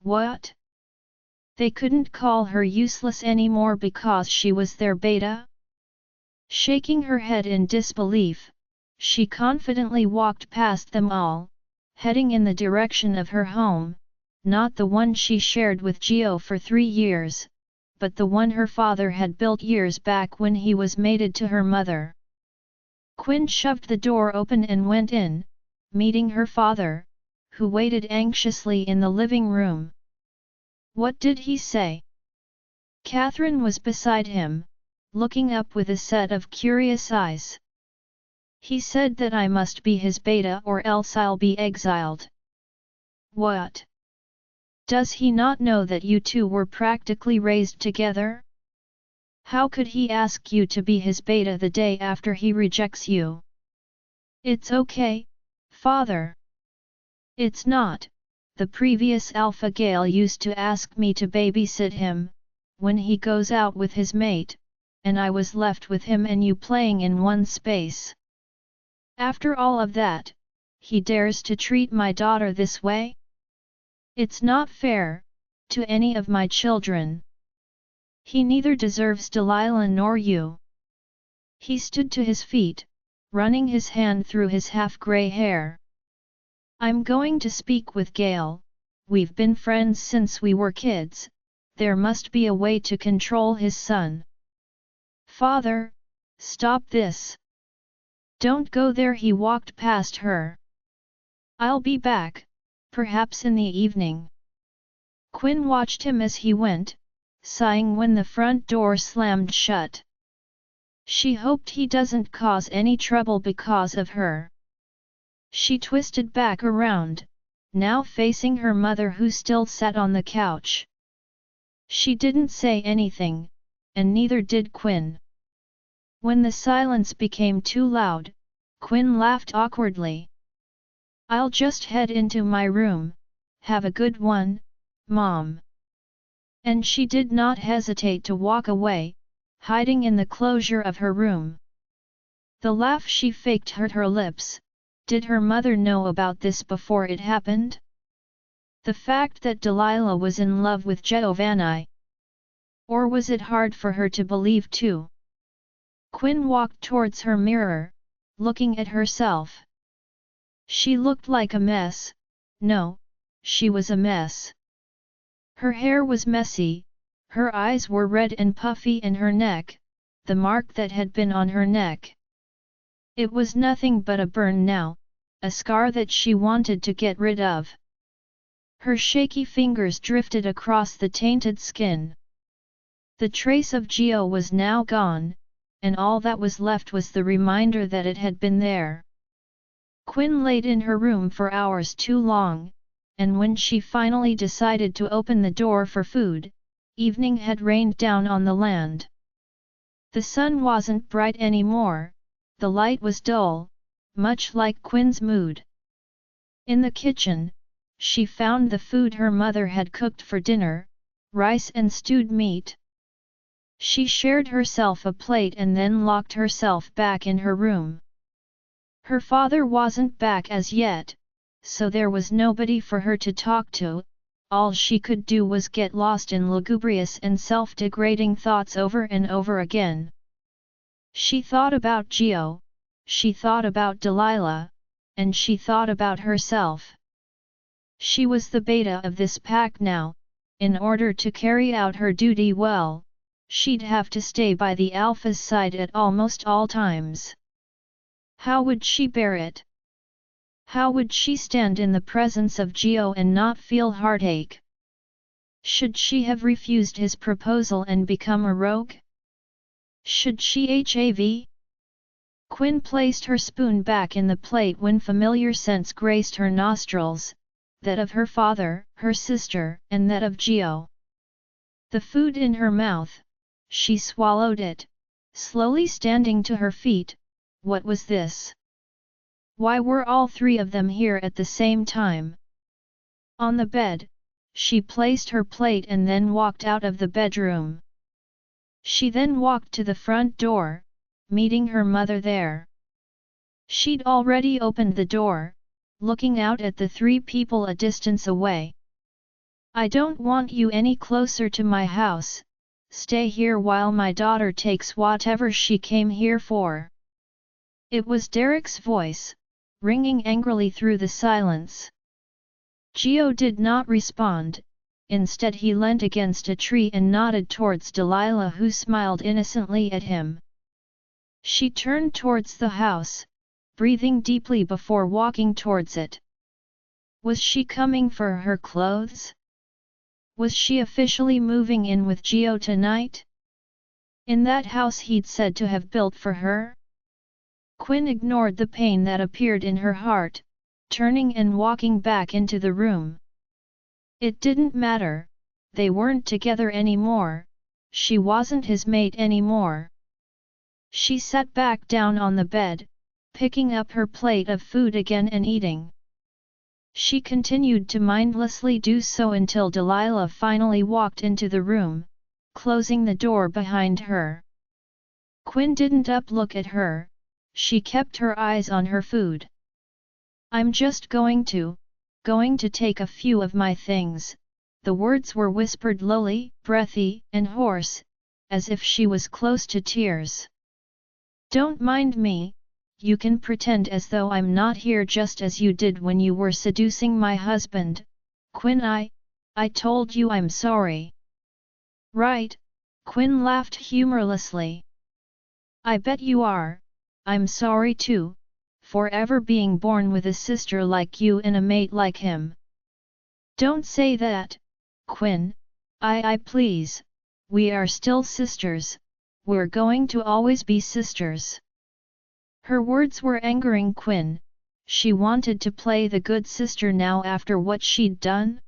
What? They couldn't call her useless anymore because she was their beta? Shaking her head in disbelief, she confidently walked past them all, heading in the direction of her home, not the one she shared with Gio for 3 years, but the one her father had built years back when he was mated to her mother. Quinn shoved the door open and went in, meeting her father, who waited anxiously in the living room. What did he say? Catherine was beside him, looking up with a set of curious eyes. He said that I must be his beta or else I'll be exiled. What? Does he not know that you two were practically raised together? How could he ask you to be his beta the day after he rejects you? It's okay, father. It's not. The previous alpha Gale used to ask me to babysit him, when he goes out with his mate, and I was left with him and you playing in one space. After all of that, he dares to treat my daughter this way? It's not fair, to any of my children. He neither deserves Delilah nor you." He stood to his feet, running his hand through his half-grey hair. "I'm going to speak with Gail. We've been friends since we were kids, there must be a way to control his son." "Father, stop this! Don't go there." He walked past her. "I'll be back, perhaps in the evening." Quinn watched him as he went, sighing when the front door slammed shut. She hoped he doesn't cause any trouble because of her. She twisted back around, now facing her mother who still sat on the couch. She didn't say anything, and neither did Quinn. When the silence became too loud, Quinn laughed awkwardly. "I'll just head into my room, have a good one, Mom." And she did not hesitate to walk away, hiding in the closure of her room. The laugh she faked hurt her lips. Did her mother know about this before it happened? The fact that Delilah was in love with Jeovanni? Or was it hard for her to believe too? Quinn walked towards her mirror, looking at herself. She looked like a mess. No, she was a mess. Her hair was messy, her eyes were red and puffy, and her neck, the mark that had been on her neck. It was nothing but a burn now, a scar that she wanted to get rid of. Her shaky fingers drifted across the tainted skin. The trace of Geo was now gone, and all that was left was the reminder that it had been there. Quinn laid in her room for hours too long, and when she finally decided to open the door for food, evening had rained down on the land. The sun wasn't bright anymore, the light was dull, much like Quinn's mood. In the kitchen, she found the food her mother had cooked for dinner, rice and stewed meat. She shared herself a plate and then locked herself back in her room. Her father wasn't back as yet, so there was nobody for her to talk to. All she could do was get lost in lugubrious and self-degrading thoughts over and over again. She thought about Geo, she thought about Delilah, and she thought about herself. She was the beta of this pack now. In order to carry out her duty well, she'd have to stay by the alpha's side at almost all times. How would she bear it? How would she stand in the presence of Geo and not feel heartache? Should she have refused his proposal and become a rogue? Should she have? Quinn placed her spoon back in the plate when familiar scents graced her nostrils, that of her father, her sister, and that of Geo. The food in her mouth, she swallowed it, slowly standing to her feet. What was this? Why were all three of them here at the same time? On the bed, she placed her plate and then walked out of the bedroom. She then walked to the front door, meeting her mother there. She'd already opened the door, looking out at the three people a distance away. "I don't want you any closer to my house, stay here while my daughter takes whatever she came here for." It was Derek's voice, ringing angrily through the silence. Geo did not respond, instead he leant against a tree and nodded towards Delilah, who smiled innocently at him. She turned towards the house, breathing deeply before walking towards it. Was she coming for her clothes? Was she officially moving in with Geo tonight? In that house he'd said to have built for her? Quinn ignored the pain that appeared in her heart, turning and walking back into the room. It didn't matter, they weren't together anymore, she wasn't his mate anymore. She sat back down on the bed, picking up her plate of food again and eating. She continued to mindlessly do so until Delilah finally walked into the room, closing the door behind her. Quinn didn't look at her, she kept her eyes on her food. I'm just going to take a few of my things." The words were whispered lowly, breathy, and hoarse, as if she was close to tears. "Don't mind me, you can pretend as though I'm not here just as you did when you were seducing my husband, Quinn. I told you I'm sorry." "Right," Quinn laughed humorlessly. "I bet you are. I'm sorry too, for ever being born with a sister like you and a mate like him." "Don't say that, Quinn, I please, we are still sisters, we're going to always be sisters." Her words were angering Quinn. She wanted to play the good sister now after what she'd done.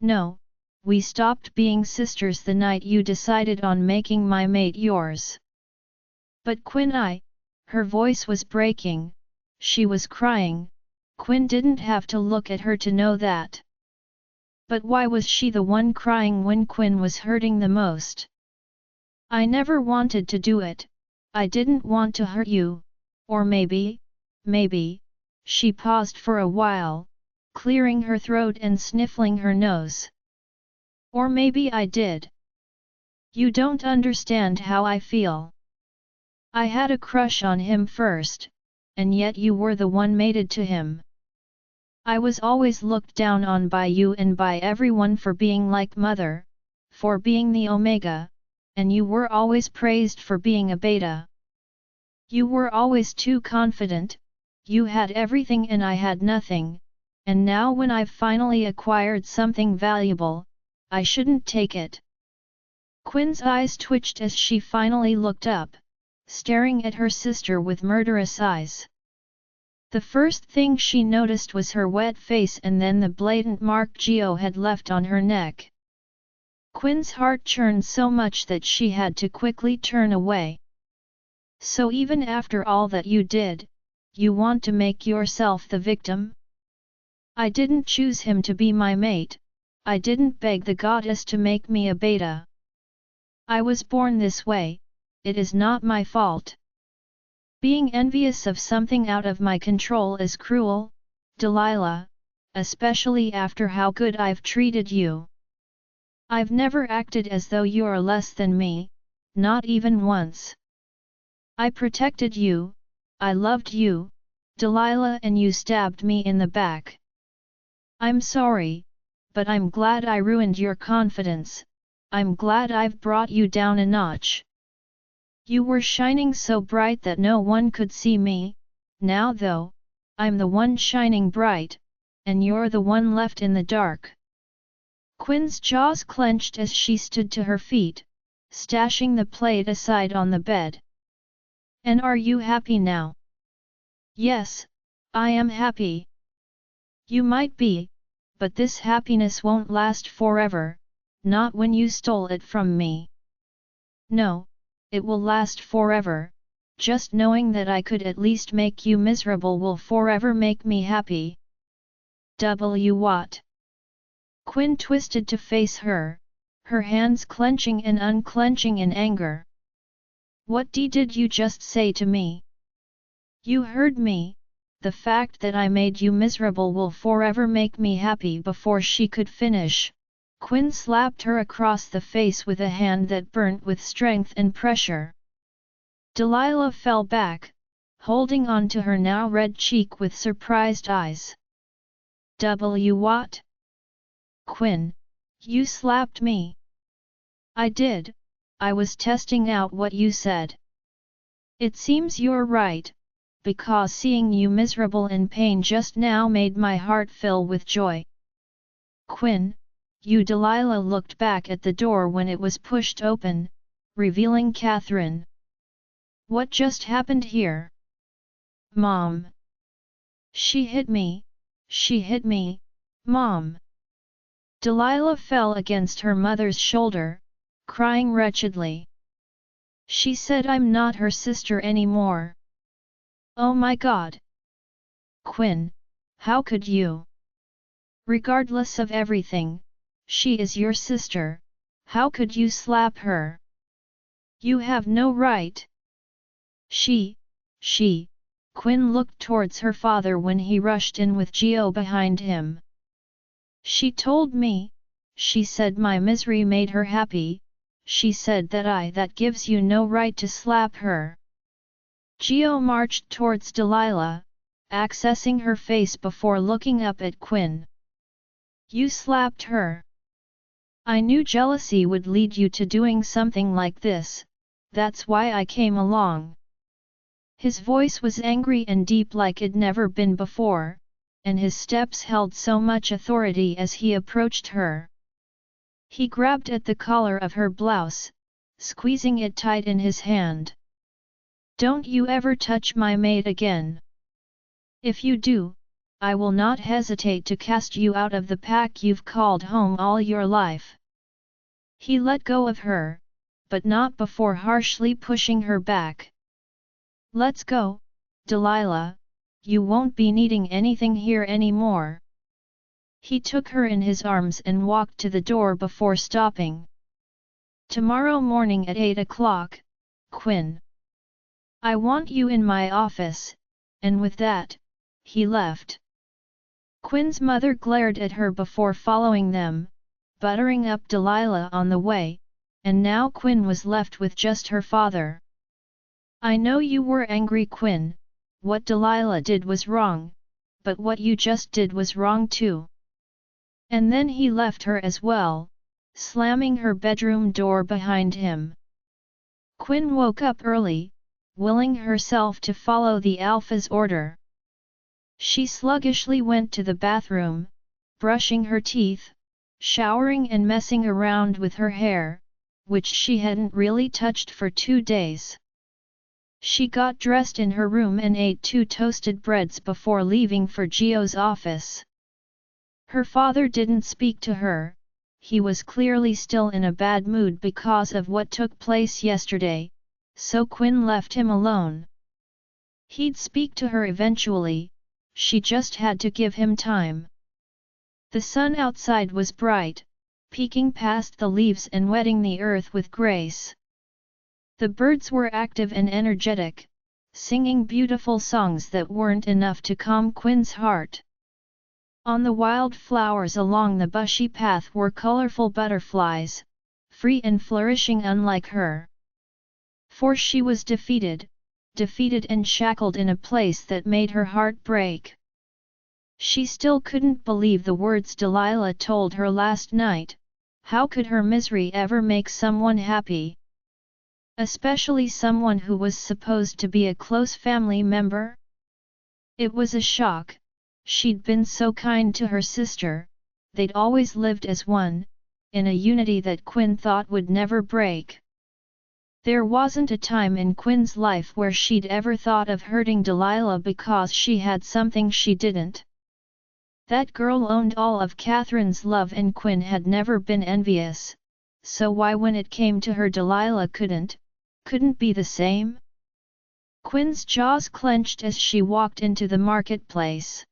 "No, we stopped being sisters the night you decided on making my mate yours." "But Quinn, her voice was breaking, she was crying. Quinn didn't have to look at her to know that. But why was she the one crying when Quinn was hurting the most? "I never wanted to do it, I didn't want to hurt you, or maybe, she paused for a while, clearing her throat and sniffling her nose. "Or maybe I did. You don't understand how I feel. I had a crush on him first, and yet you were the one mated to him. I was always looked down on by you and by everyone for being like mother, for being the omega, and you were always praised for being a beta. You were always too confident, you had everything and I had nothing, and now when I've finally acquired something valuable, I shouldn't take it." Quinn's eyes twitched as she finally looked up, staring at her sister with murderous eyes. The first thing she noticed was her wet face and then the blatant mark Geo had left on her neck. Quinn's heart churned so much that she had to quickly turn away. "So even after all that you did, you want to make yourself the victim? I didn't choose him to be my mate, I didn't beg the goddess to make me a beta. I was born this way, it is not my fault. Being envious of something out of my control is cruel, Delilah, especially after how good I've treated you. I've never acted as though you're less than me, not even once. I protected you, I loved you, Delilah, and you stabbed me in the back. I'm sorry, but I'm glad I ruined your confidence, I'm glad I've brought you down a notch. You were shining so bright that no one could see me, now though, I'm the one shining bright, and you're the one left in the dark." Quinn's jaws clenched as she stood to her feet, stashing the plate aside on the bed. "And are you happy now?" "Yes, I am happy." "You might be, but this happiness won't last forever, not when you stole it from me." "No, it will last forever, just knowing that I could at least make you miserable will forever make me happy." What? Quinn twisted to face her, her hands clenching and unclenching in anger. "What did you just say to me?" "You heard me, the fact that I made you miserable will forever make me happy." Before she could finish, Quinn slapped her across the face with a hand that burnt with strength and pressure. Delilah fell back, holding on to her now red cheek with surprised eyes. What? Quinn, you slapped me." "I did, I was testing out what you said." "It seems you're right, because seeing you miserable in pain just now made my heart fill with joy." "Quinn, you." Delilah looked back at the door when it was pushed open, revealing Catherine. "What just happened here?" "Mom! She hit me, Mom!" Delilah fell against her mother's shoulder, crying wretchedly. "She said I'm not her sister anymore." "Oh my God! Quinn, how could you? Regardless of everything, she is your sister, how could you slap her? You have no right." She, Quinn looked towards her father when he rushed in with Gio behind him. She told me, she said my misery made her happy, she said that gives you no right to slap her. Gio marched towards Delilah, accessing her face before looking up at Quinn. You slapped her. I knew jealousy would lead you to doing something like this, that's why I came along. His voice was angry and deep like it'd never been before, and his steps held so much authority as he approached her. He grabbed at the collar of her blouse, squeezing it tight in his hand. Don't you ever touch my maid again. If you do, I will not hesitate to cast you out of the pack you've called home all your life. He let go of her, but not before harshly pushing her back. Let's go, Delilah, you won't be needing anything here anymore. He took her in his arms and walked to the door before stopping. Tomorrow morning at 8 o'clock, Quinn. I want you in my office, and with that, he left. Quinn's mother glared at her before following them, buttering up Delilah on the way, and now Quinn was left with just her father. I know you were angry, Quinn, what Delilah did was wrong, but what you just did was wrong too. And then he left her as well, slamming her bedroom door behind him. Quinn woke up early, willing herself to follow the alpha's order. She sluggishly went to the bathroom, brushing her teeth, showering and messing around with her hair, which she hadn't really touched for 2 days. She got dressed in her room and ate 2 toasted breads before leaving for Gio's office. Her father didn't speak to her, he was clearly still in a bad mood because of what took place yesterday, so Quinn left him alone. He'd speak to her eventually, she just had to give him time. The sun outside was bright, peeking past the leaves and wetting the earth with grace. The birds were active and energetic, singing beautiful songs that weren't enough to calm Quinn's heart. On the wild flowers along the bushy path were colorful butterflies, free and flourishing unlike her. For she was defeated and shackled in a place that made her heart break. She still couldn't believe the words Delilah told her last night. How could her misery ever make someone happy? Especially someone who was supposed to be a close family member? It was a shock. She'd been so kind to her sister, they'd always lived as one, in a unity that Quinn thought would never break. There wasn't a time in Quinn's life where she'd ever thought of hurting Delilah because she had something she didn't. That girl owned all of Catherine's love and Quinn had never been envious, so why when it came to her Delilah couldn't be the same? Quinn's jaws clenched as she walked into the marketplace.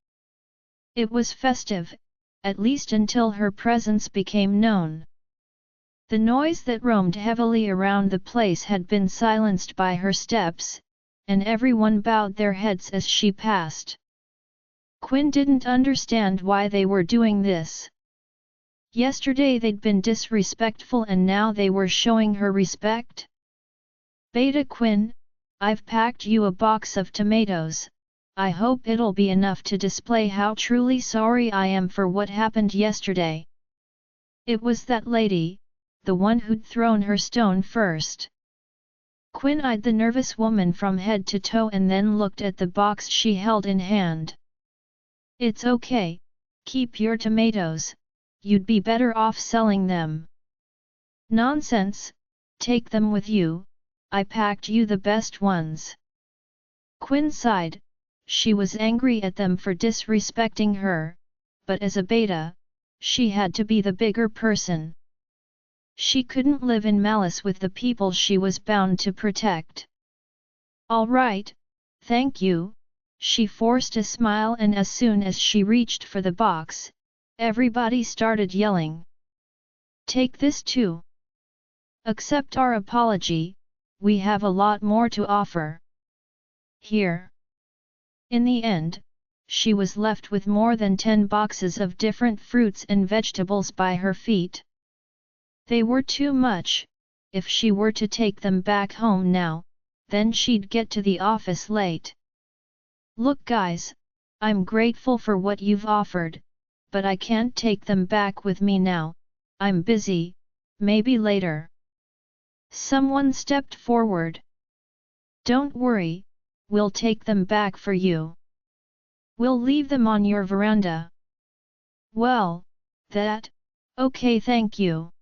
It was festive, at least until her presence became known. The noise that roamed heavily around the place had been silenced by her steps, and everyone bowed their heads as she passed. Quinn didn't understand why they were doing this. Yesterday they'd been disrespectful and now they were showing her respect? Beta Quinn, I've packed you a box of tomatoes. I hope it'll be enough to display how truly sorry I am for what happened yesterday. It was that lady, the one who'd thrown her stone first. Quinn eyed the nervous woman from head to toe and then looked at the box she held in hand. It's okay, keep your tomatoes, you'd be better off selling them. Nonsense, take them with you, I packed you the best ones. Quinn sighed. She was angry at them for disrespecting her, but as a beta, she had to be the bigger person. She couldn't live in malice with the people she was bound to protect. All right, thank you, she forced a smile and as soon as she reached for the box, everybody started yelling. Take this too. Accept our apology, we have a lot more to offer. Here. In the end, she was left with more than 10 boxes of different fruits and vegetables by her feet. They were too much. If she were to take them back home now, then she'd get to the office late. Look guys, I'm grateful for what you've offered, but I can't take them back with me now, I'm busy, maybe later. Someone stepped forward. Don't worry, we'll take them back for you. We'll leave them on your veranda. Well, okay, thank you.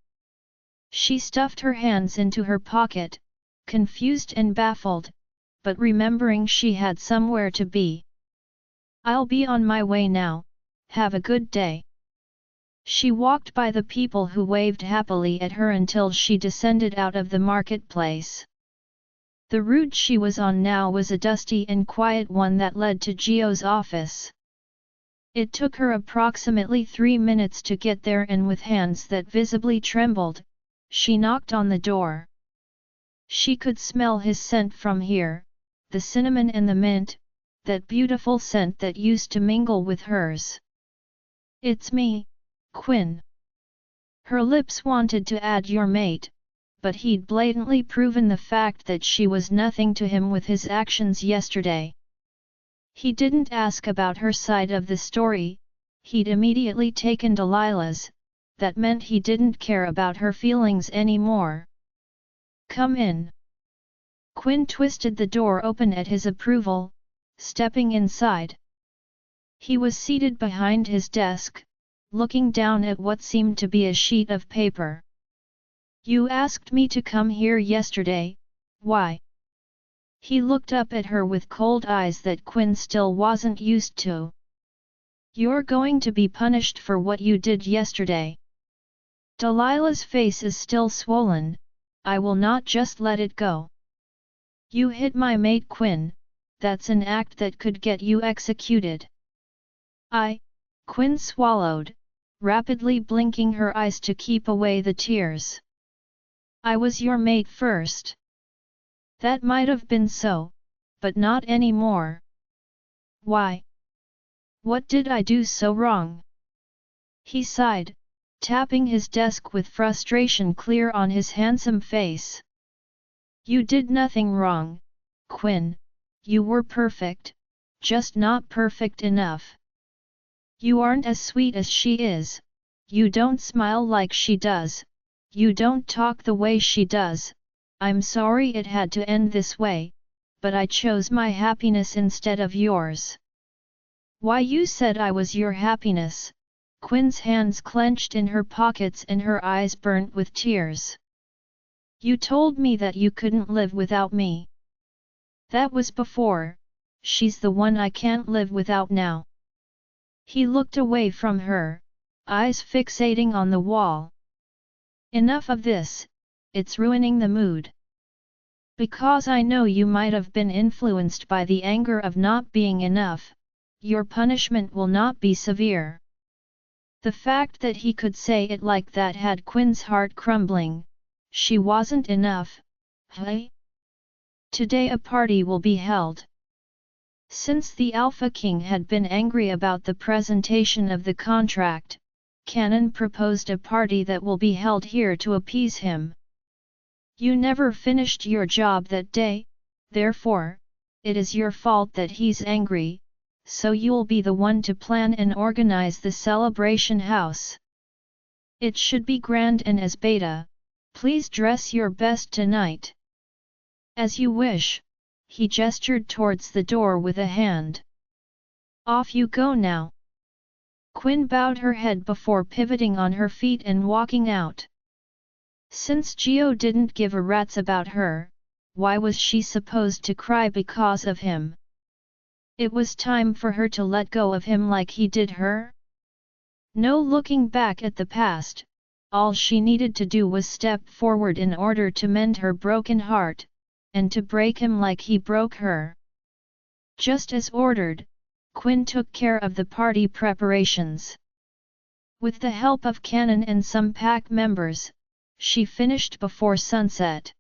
She stuffed her hands into her pocket, confused and baffled, but remembering she had somewhere to be. I'll be on my way now, have a good day. She walked by the people who waved happily at her until she descended out of the marketplace. The route she was on now was a dusty and quiet one that led to Gio's office. It took her approximately 3 minutes to get there, and with hands that visibly trembled, she knocked on the door. She could smell his scent from here, the cinnamon and the mint, that beautiful scent that used to mingle with hers. It's me, Quinn. Her lips wanted to add your mate, but he'd blatantly proven the fact that she was nothing to him with his actions yesterday. He didn't ask about her side of the story, he'd immediately taken Delilah's. That meant he didn't care about her feelings anymore. Come in. Quinn twisted the door open at his approval, stepping inside. He was seated behind his desk, looking down at what seemed to be a sheet of paper. You asked me to come here yesterday, why? He looked up at her with cold eyes that Quinn still wasn't used to. You're going to be punished for what you did yesterday. Delilah's face is still swollen, I will not just let it go. You hit my mate Quinn, that's an act that could get you executed. Quinn swallowed, rapidly blinking her eyes to keep away the tears. I was your mate first. That might have been so, but not anymore. Why? What did I do so wrong? He sighed, tapping his desk with frustration clear on his handsome face. You did nothing wrong, Quinn, you were perfect, just not perfect enough. You aren't as sweet as she is, you don't smile like she does, you don't talk the way she does. I'm sorry it had to end this way, but I chose my happiness instead of yours. Why, you said I was your happiness. Quinn's hands clenched in her pockets and her eyes burnt with tears. You told me that you couldn't live without me. That was before, she's the one I can't live without now. He looked away from her, eyes fixating on the wall. Enough of this, it's ruining the mood. Because I know you might have been influenced by the anger of not being enough, your punishment will not be severe. The fact that he could say it like that had Quinn's heart crumbling. She wasn't enough, hey? Today a party will be held. Since the Alpha King had been angry about the presentation of the contract, Canon proposed a party that will be held here to appease him. You never finished your job that day, therefore, it is your fault that he's angry, so you'll be the one to plan and organize the celebration house. It should be grand and as beta, please dress your best tonight. As you wish, he gestured towards the door with a hand. Off you go now. Quinn bowed her head before pivoting on her feet and walking out. Since Gio didn't give a rat's about her, why was she supposed to cry because of him? It was time for her to let go of him like he did her. No looking back at the past, all she needed to do was step forward in order to mend her broken heart, and to break him like he broke her. Just as ordered, Quinn took care of the party preparations. With the help of Canon and some pack members, she finished before sunset.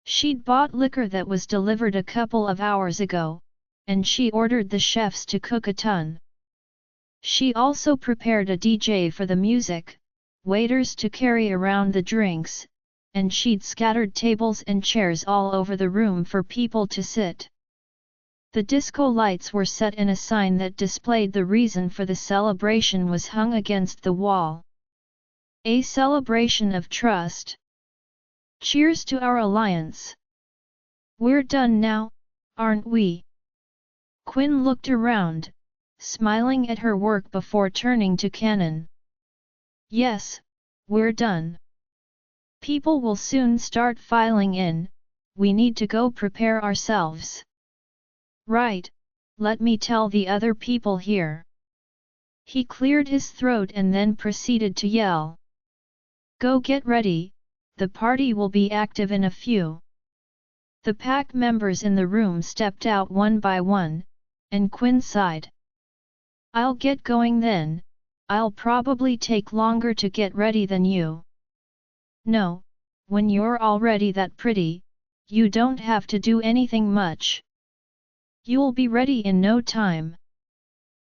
She'd bought liquor that was delivered a couple of hours ago, and she ordered the chefs to cook a ton. She also prepared a DJ for the music, waiters to carry around the drinks, and she'd scattered tables and chairs all over the room for people to sit. The disco lights were set and a sign that displayed the reason for the celebration was hung against the wall. A celebration of trust. Cheers to our alliance. We're done now, aren't we? Quinn looked around, smiling at her work before turning to Cannon. Yes, we're done. People will soon start filing in, we need to go prepare ourselves. Right, let me tell the other people here. He cleared his throat and then proceeded to yell. Go get ready, the party will be active in a few. The pack members in the room stepped out one by one, and Quinn sighed. I'll get going then, I'll probably take longer to get ready than you. No, when you're already that pretty, you don't have to do anything much. You'll be ready in no time.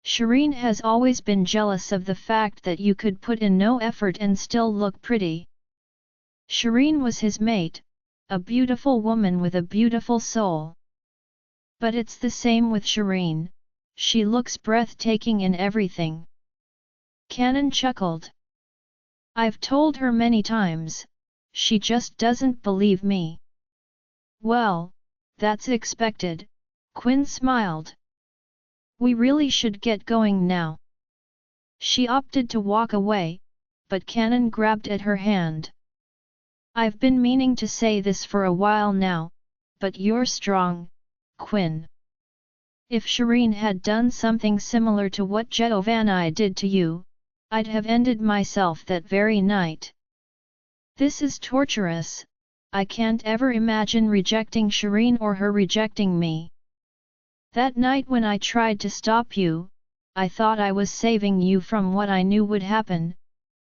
Shireen has always been jealous of the fact that you could put in no effort and still look pretty. Shireen was his mate, a beautiful woman with a beautiful soul. But it's the same with Shireen, she looks breathtaking in everything. Cannon chuckled. I've told her many times, she just doesn't believe me. Well, that's expected, Quinn smiled. We really should get going now. She opted to walk away, but Cannon grabbed at her hand. I've been meaning to say this for a while now, but you're strong, Quinn. If Shireen had done something similar to what Jeovanni did to you, I'd have ended myself that very night. This is torturous, I can't ever imagine rejecting Shireen or her rejecting me. That night when I tried to stop you, I thought I was saving you from what I knew would happen,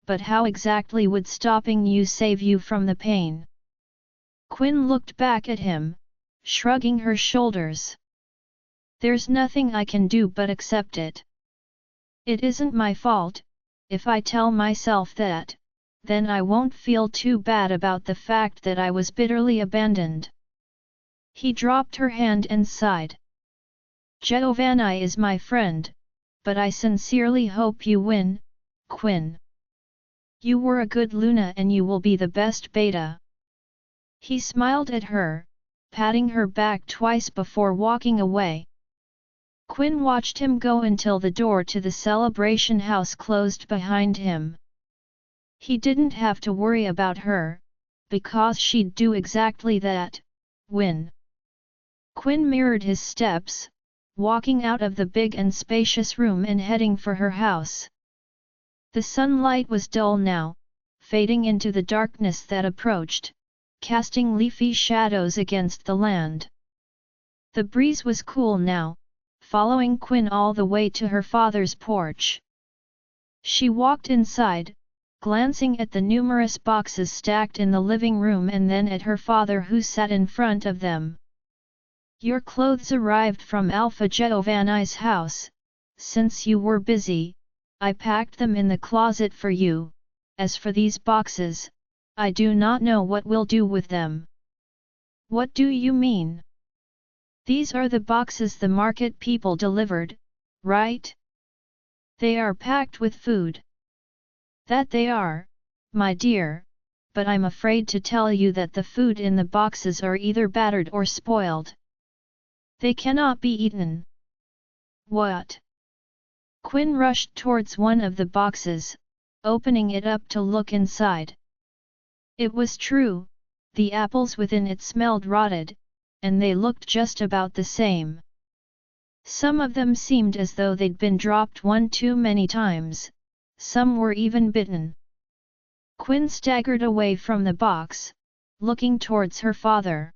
but how exactly would stopping you save you from the pain? Quinn looked back at him, shrugging her shoulders. There's nothing I can do but accept it. It isn't my fault, if I tell myself that, then I won't feel too bad about the fact that I was bitterly abandoned. He dropped her hand and sighed. Jeovanni is my friend, but I sincerely hope you win, Quinn. You were a good Luna and you will be the best beta. He smiled at her, patting her back twice before walking away. Quinn watched him go until the door to the celebration house closed behind him. He didn't have to worry about her, because she'd do exactly that, win. Quinn mirrored his steps, walking out of the big and spacious room and heading for her house. The sunlight was dull now, fading into the darkness that approached, casting leafy shadows against the land. The breeze was cool now, following Quinn all the way to her father's porch. She walked inside, glancing at the numerous boxes stacked in the living room and then at her father who sat in front of them. Your clothes arrived from Alpha Jeovanni's house. Since you were busy, I packed them in the closet for you. As for these boxes, I do not know what we'll do with them. What do you mean? These are the boxes the market people delivered, right? They are packed with food. That they are, my dear, but I'm afraid to tell you that the food in the boxes are either battered or spoiled. They cannot be eaten. What? Quinn rushed towards one of the boxes, opening it up to look inside. It was true, the apples within it smelled rotted, and they looked just about the same. Some of them seemed as though they'd been dropped one too many times, some were even bitten. Quinn staggered away from the box, looking towards her father.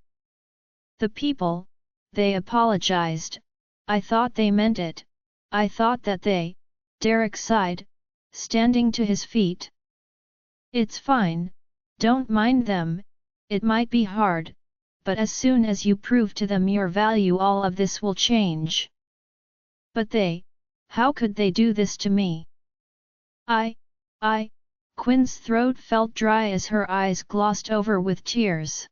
The people, they apologized, I thought they meant it, I thought that they, Derek sighed, standing to his feet. It's fine, don't mind them, it might be hard, but as soon as you prove to them your value all of this will change. But how could they do this to me? I, Quinn's throat felt dry as her eyes glossed over with tears.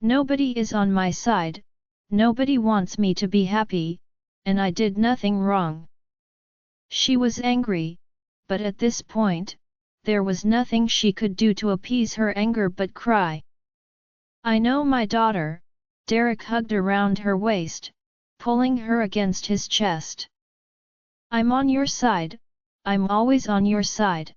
Nobody is on my side, nobody wants me to be happy, and I did nothing wrong. She was angry, but at this point, there was nothing she could do to appease her anger but cry. I know my daughter, Derek hugged around her waist, pulling her against his chest. I'm on your side, I'm always on your side.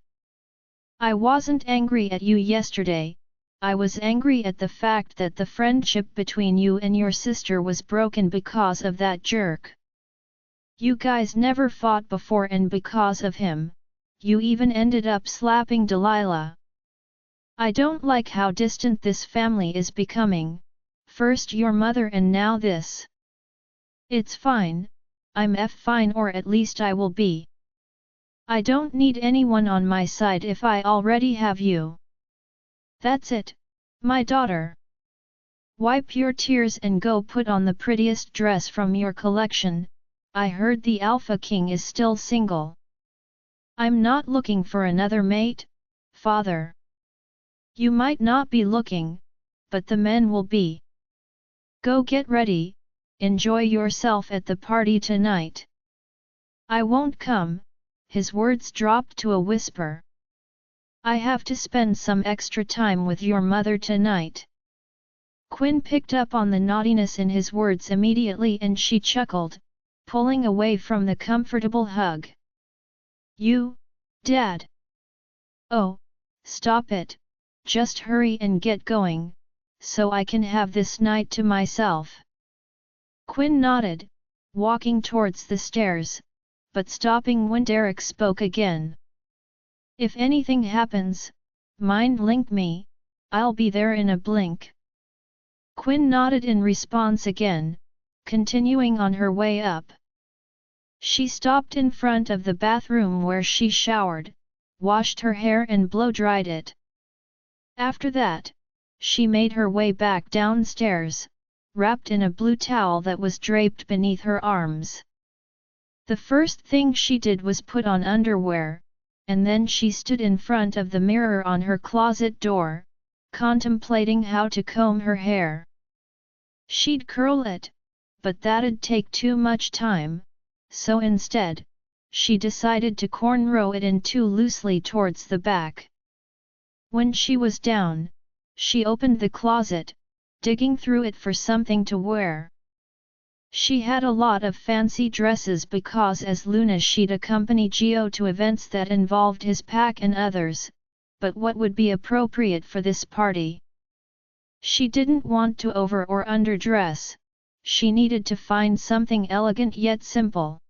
I wasn't angry at you yesterday, I was angry at the fact that the friendship between you and your sister was broken because of that jerk. You guys never fought before and because of him, you even ended up slapping Delilah. I don't like how distant this family is becoming, first your mother and now this. It's fine, I'm fine or at least I will be. I don't need anyone on my side if I already have you. That's it, my daughter. Wipe your tears and go put on the prettiest dress from your collection, I heard the Alpha King is still single. I'm not looking for another mate, father. You might not be looking, but the men will be. Go get ready, enjoy yourself at the party tonight. I won't come. His words dropped to a whisper. I have to spend some extra time with your mother tonight. Quinn picked up on the naughtiness in his words immediately and she chuckled, pulling away from the comfortable hug. You, Dad? Oh, stop it, just hurry and get going, so I can have this night to myself. Quinn nodded, walking towards the stairs, but stopping when Derek spoke again. If anything happens, mind link me, I'll be there in a blink. Quinn nodded in response again, continuing on her way up. She stopped in front of the bathroom where she showered, washed her hair and blow-dried it. After that, she made her way back downstairs, wrapped in a blue towel that was draped beneath her arms. The first thing she did was put on underwear, and then she stood in front of the mirror on her closet door, contemplating how to comb her hair. She'd curl it, but that'd take too much time, so instead, she decided to cornrow it in too loosely towards the back. When she was down, she opened the closet, digging through it for something to wear. She had a lot of fancy dresses because as Luna she'd accompany Gio to events that involved his pack and others, but what would be appropriate for this party? She didn't want to over or underdress, she needed to find something elegant yet simple.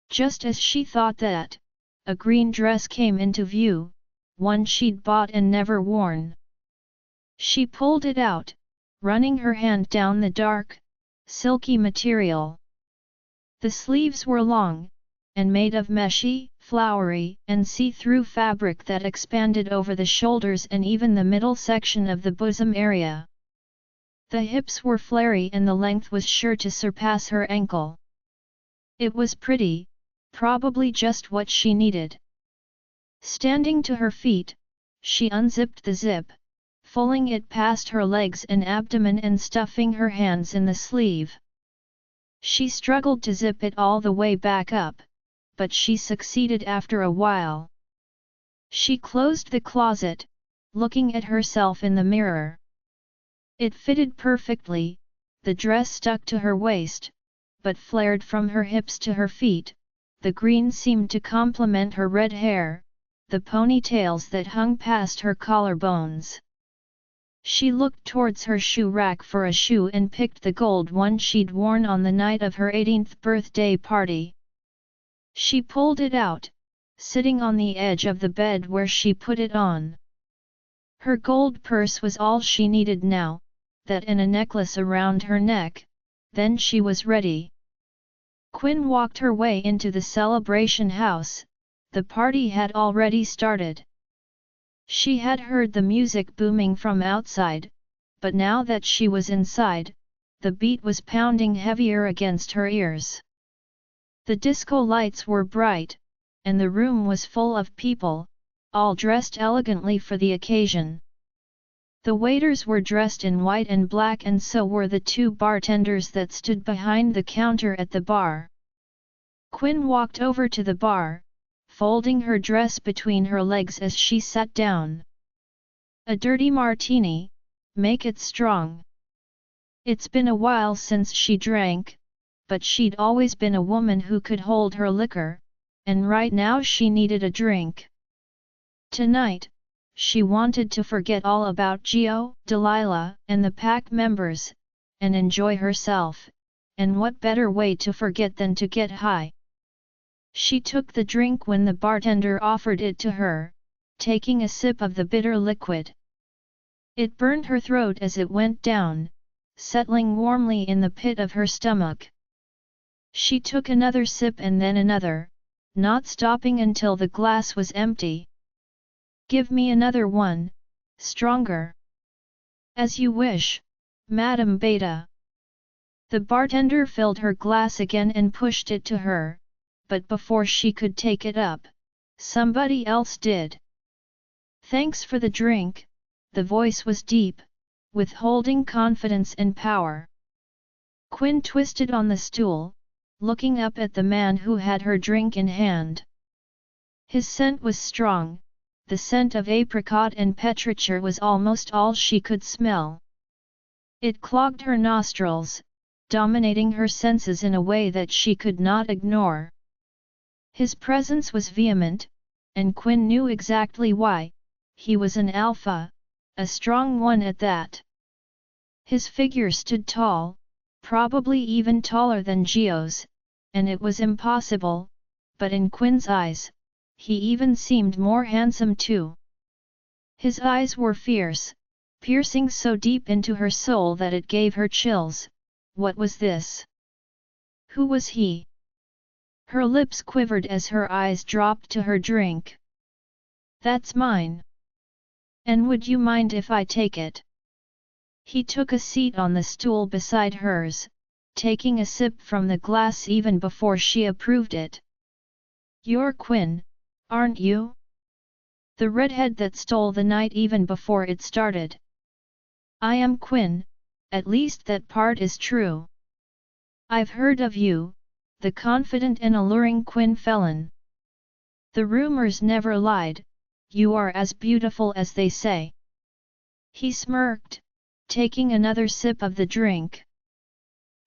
Just as she thought that, a green dress came into view, one she'd bought and never worn. She pulled it out, running her hand down the dark, silky material. The sleeves were long, and made of meshy, flowery, and see-through fabric that expanded over the shoulders and even the middle section of the bosom area. The hips were flary and the length was sure to surpass her ankle. It was pretty, probably just what she needed. Standing to her feet, she unzipped the zip, pulling it past her legs and abdomen and stuffing her hands in the sleeve. She struggled to zip it all the way back up, but she succeeded after a while. She closed the closet, looking at herself in the mirror. It fitted perfectly, the dress stuck to her waist, but flared from her hips to her feet. The green seemed to complement her red hair, the ponytails that hung past her collarbones. She looked towards her shoe rack for a shoe and picked the gold one she'd worn on the night of her 18th birthday party. She pulled it out, sitting on the edge of the bed where she put it on. Her gold purse was all she needed now, that and a necklace around her neck, then she was ready. Quinn walked her way into the celebration house, the party had already started. She had heard the music booming from outside, but now that she was inside, the beat was pounding heavier against her ears. The disco lights were bright, and the room was full of people, all dressed elegantly for the occasion. The waiters were dressed in white and black, and so were the two bartenders that stood behind the counter at the bar. Quinn walked over to the bar, folding her dress between her legs as she sat down. "A dirty martini, make it strong." It's been a while since she drank, but she'd always been a woman who could hold her liquor, and right now she needed a drink. Tonight, she wanted to forget all about Gio, Delilah, and the pack members, and enjoy herself, and what better way to forget than to get high? She took the drink when the bartender offered it to her, taking a sip of the bitter liquid. It burned her throat as it went down, settling warmly in the pit of her stomach. She took another sip and then another, not stopping until the glass was empty. "Give me another one, stronger." "As you wish, Madame Beta." The bartender filled her glass again and pushed it to her, but before she could take it up, somebody else did. "Thanks for the drink," the voice was deep, withholding confidence and power. Quinn twisted on the stool, looking up at the man who had her drink in hand. His scent was strong. The scent of apricot and petrichor was almost all she could smell. It clogged her nostrils, dominating her senses in a way that she could not ignore. His presence was vehement, and Quinn knew exactly why. He was an alpha, a strong one at that. His figure stood tall, probably even taller than Gio's, and it was impossible, but in Quinn's eyes, he even seemed more handsome too. His eyes were fierce, piercing so deep into her soul that it gave her chills. What was this? Who was he? Her lips quivered as her eyes dropped to her drink. "That's mine. And would you mind if I take it?" He took a seat on the stool beside hers, taking a sip from the glass even before she approved it. "You're Quinn, aren't you? The redhead that stole the night even before it started." "I am Quinn, at least that part is true." "I've heard of you, the confident and alluring Quinn Felon. The rumors never lied, you are as beautiful as they say." He smirked, taking another sip of the drink.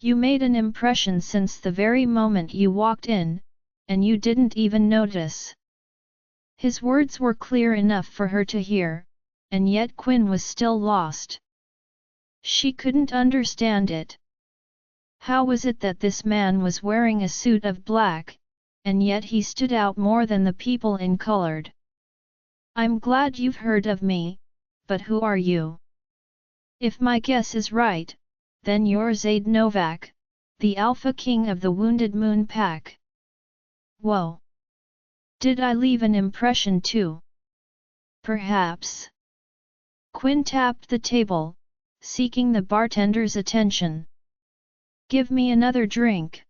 "You made an impression since the very moment you walked in, and you didn't even notice." His words were clear enough for her to hear, and yet Quinn was still lost. She couldn't understand it. How was it that this man was wearing a suit of black, and yet he stood out more than the people in colored? "I'm glad you've heard of me, but who are you?" "If my guess is right, then you're Zaid Novak, the Alpha King of the Wounded Moon Pack." "Whoa! Did I leave an impression too?" "Perhaps." Quinn tapped the table, seeking the bartender's attention. "Give me another drink."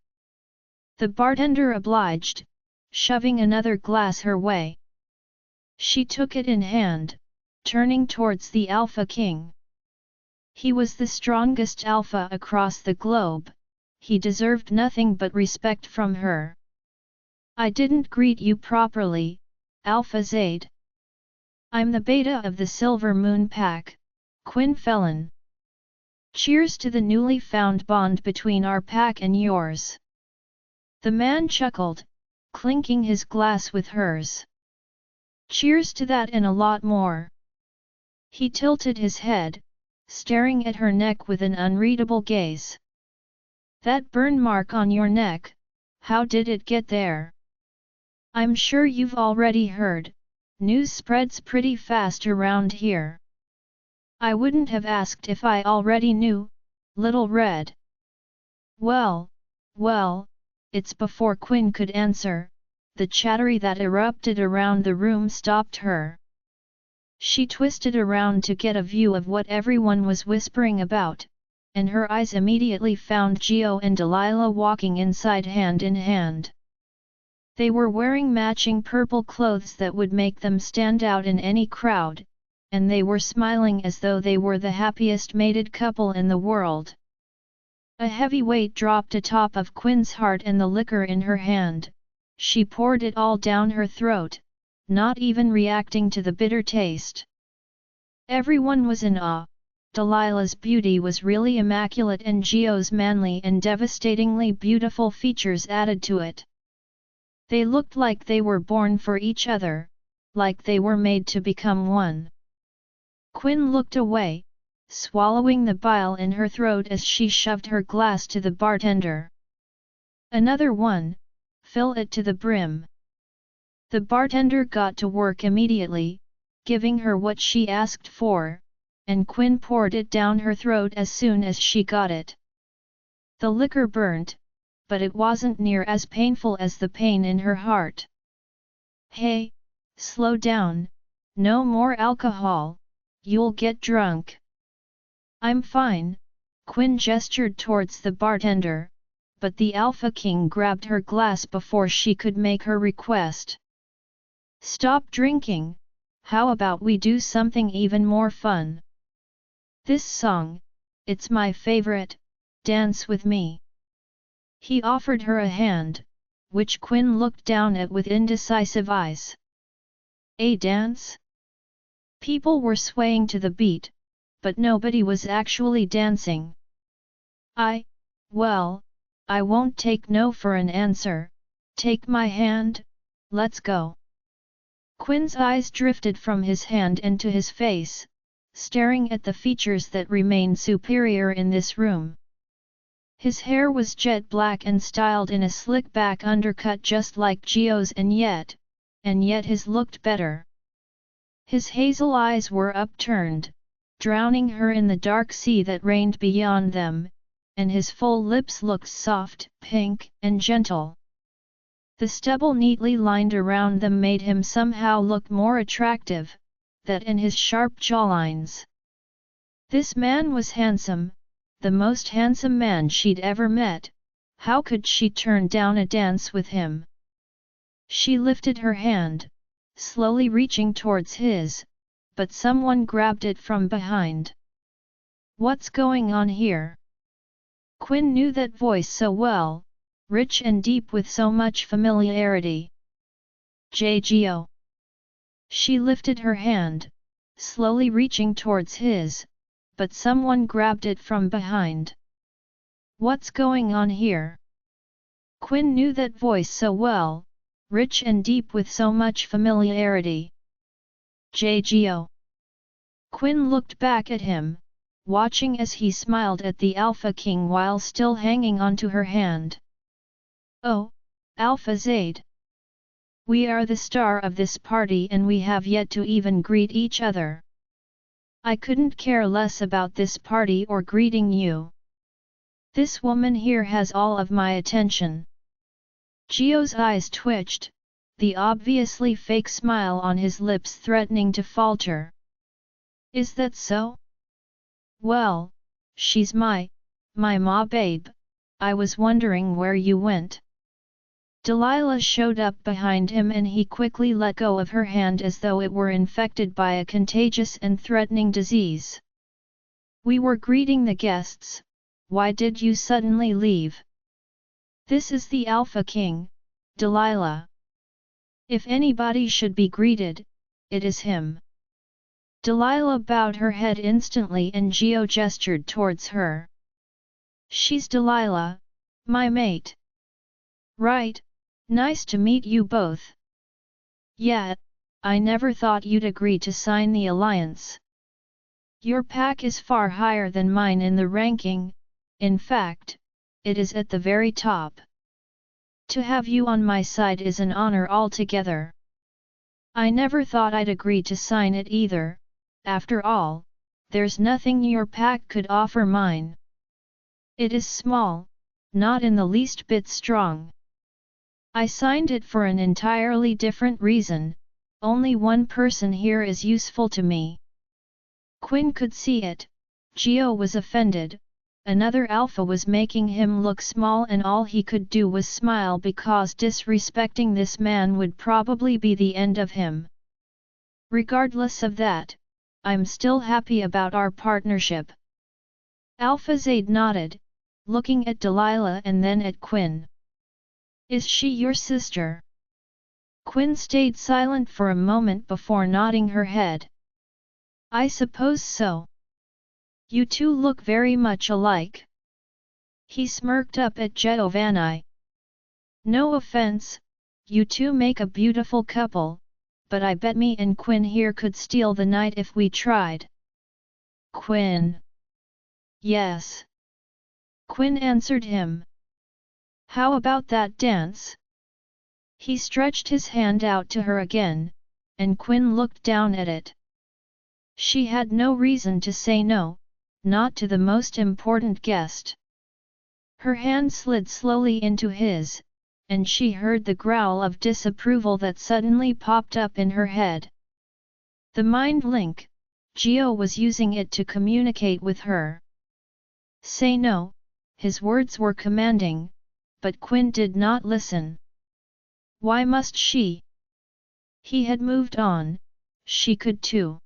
The bartender obliged, shoving another glass her way. She took it in hand, turning towards the Alpha King. He was the strongest alpha across the globe. He deserved nothing but respect from her. "I didn't greet you properly, Alpha Zaid. I'm the beta of the Silver Moon Pack, Quinn Felon. Cheers to the newly found bond between our pack and yours." The man chuckled, clinking his glass with hers. "Cheers to that and a lot more." He tilted his head, staring at her neck with an unreadable gaze. "That burn mark on your neck, how did it get there?" "I'm sure you've already heard, news spreads pretty fast around here." "I wouldn't have asked if I already knew, Little Red." Well, it's before Quinn could answer, the chatter that erupted around the room stopped her. She twisted around to get a view of what everyone was whispering about, and her eyes immediately found Gio and Delilah walking inside hand in hand. They were wearing matching purple clothes that would make them stand out in any crowd, and they were smiling as though they were the happiest mated couple in the world. A heavy weight dropped atop of Quinn's heart and the liquor in her hand. She poured it all down her throat, not even reacting to the bitter taste. Everyone was in awe. Delilah's beauty was really immaculate and Gio's manly and devastatingly beautiful features added to it. They looked like they were born for each other, like they were made to become one. Quinn looked away, swallowing the bile in her throat as she shoved her glass to the bartender. "Another one, fill it to the brim." The bartender got to work immediately, giving her what she asked for, and Quinn poured it down her throat as soon as she got it. The liquor burnt, but it wasn't near as painful as the pain in her heart. "Hey, slow down, no more alcohol, you'll get drunk." "I'm fine," Quinn gestured towards the bartender, but the Alpha King grabbed her glass before she could make her request. "Stop drinking, how about we do something even more fun? This song, it's my favorite, dance with me." He offered her a hand, which Quinn looked down at with indecisive eyes. "A dance?" People were swaying to the beat, but nobody was actually dancing. Well, I won't take no for an answer, take my hand, let's go." Quinn's eyes drifted from his hand and to his face, staring at the features that remained superior in this room. His hair was jet black and styled in a slick back undercut just like Gio's and yet his looked better. His hazel eyes were upturned, drowning her in the dark sea that reigned beyond them, and his full lips looked soft, pink, and gentle. The stubble neatly lined around them made him somehow look more attractive, that and his sharp jawlines. This man was handsome, the most handsome man she'd ever met. How could she turn down a dance with him? She lifted her hand, slowly reaching towards his, but someone grabbed it from behind. "What's going on here?" Quinn knew that voice so well, rich and deep with so much familiarity. "Gio." She lifted her hand, slowly reaching towards his, but someone grabbed it from behind. "What's going on here?" Quinn knew that voice so well, rich and deep with so much familiarity. "Gio." Quinn looked back at him, watching as he smiled at the Alpha King while still hanging onto her hand. "Oh, Alpha Zaid. We are the star of this party and we have yet to even greet each other. I couldn't care less about this party or greeting you. This woman here has all of my attention." Gio's eyes twitched, the obviously fake smile on his lips threatening to falter. "Is that so? Well, she's my ma babe, I was wondering where you went." Delilah showed up behind him and he quickly let go of her hand as though it were infected by a contagious and threatening disease. "We were greeting the guests, why did you suddenly leave? This is the Alpha King, Delilah. If anybody should be greeted, it is him." Delilah bowed her head instantly and Gio gestured towards her. "She's Delilah, my mate." "Right, nice to meet you both." "Yeah, I never thought you'd agree to sign the alliance. Your pack is far higher than mine in the ranking, in fact, it is at the very top. To have you on my side is an honor altogether. I never thought I'd agree to sign it either, after all, there's nothing your pack could offer mine. It is small, not in the least bit strong. I signed it for an entirely different reason, only one person here is useful to me. Quinn could see it. Gio was offended. Another alpha was making him look small and all he could do was smile because disrespecting this man would probably be the end of him. Regardless of that, I'm still happy about our partnership. Alpha Zaid nodded, looking at Delilah and then at Quinn. Is she your sister? Quinn stayed silent for a moment before nodding her head. I suppose so. You two look very much alike. He smirked up at Jeovanni. No offense, you two make a beautiful couple, but I bet me and Quinn here could steal the night if we tried. Quinn. Yes. Quinn answered him. How about that dance? He stretched his hand out to her again, and Quinn looked down at it. She had no reason to say no, not to the most important guest. Her hand slid slowly into his, and she heard the growl of disapproval that suddenly popped up in her head. The mind link, Gio was using it to communicate with her. Say no, his words were commanding, but Quinn did not listen. Why must she? He had moved on, she could too.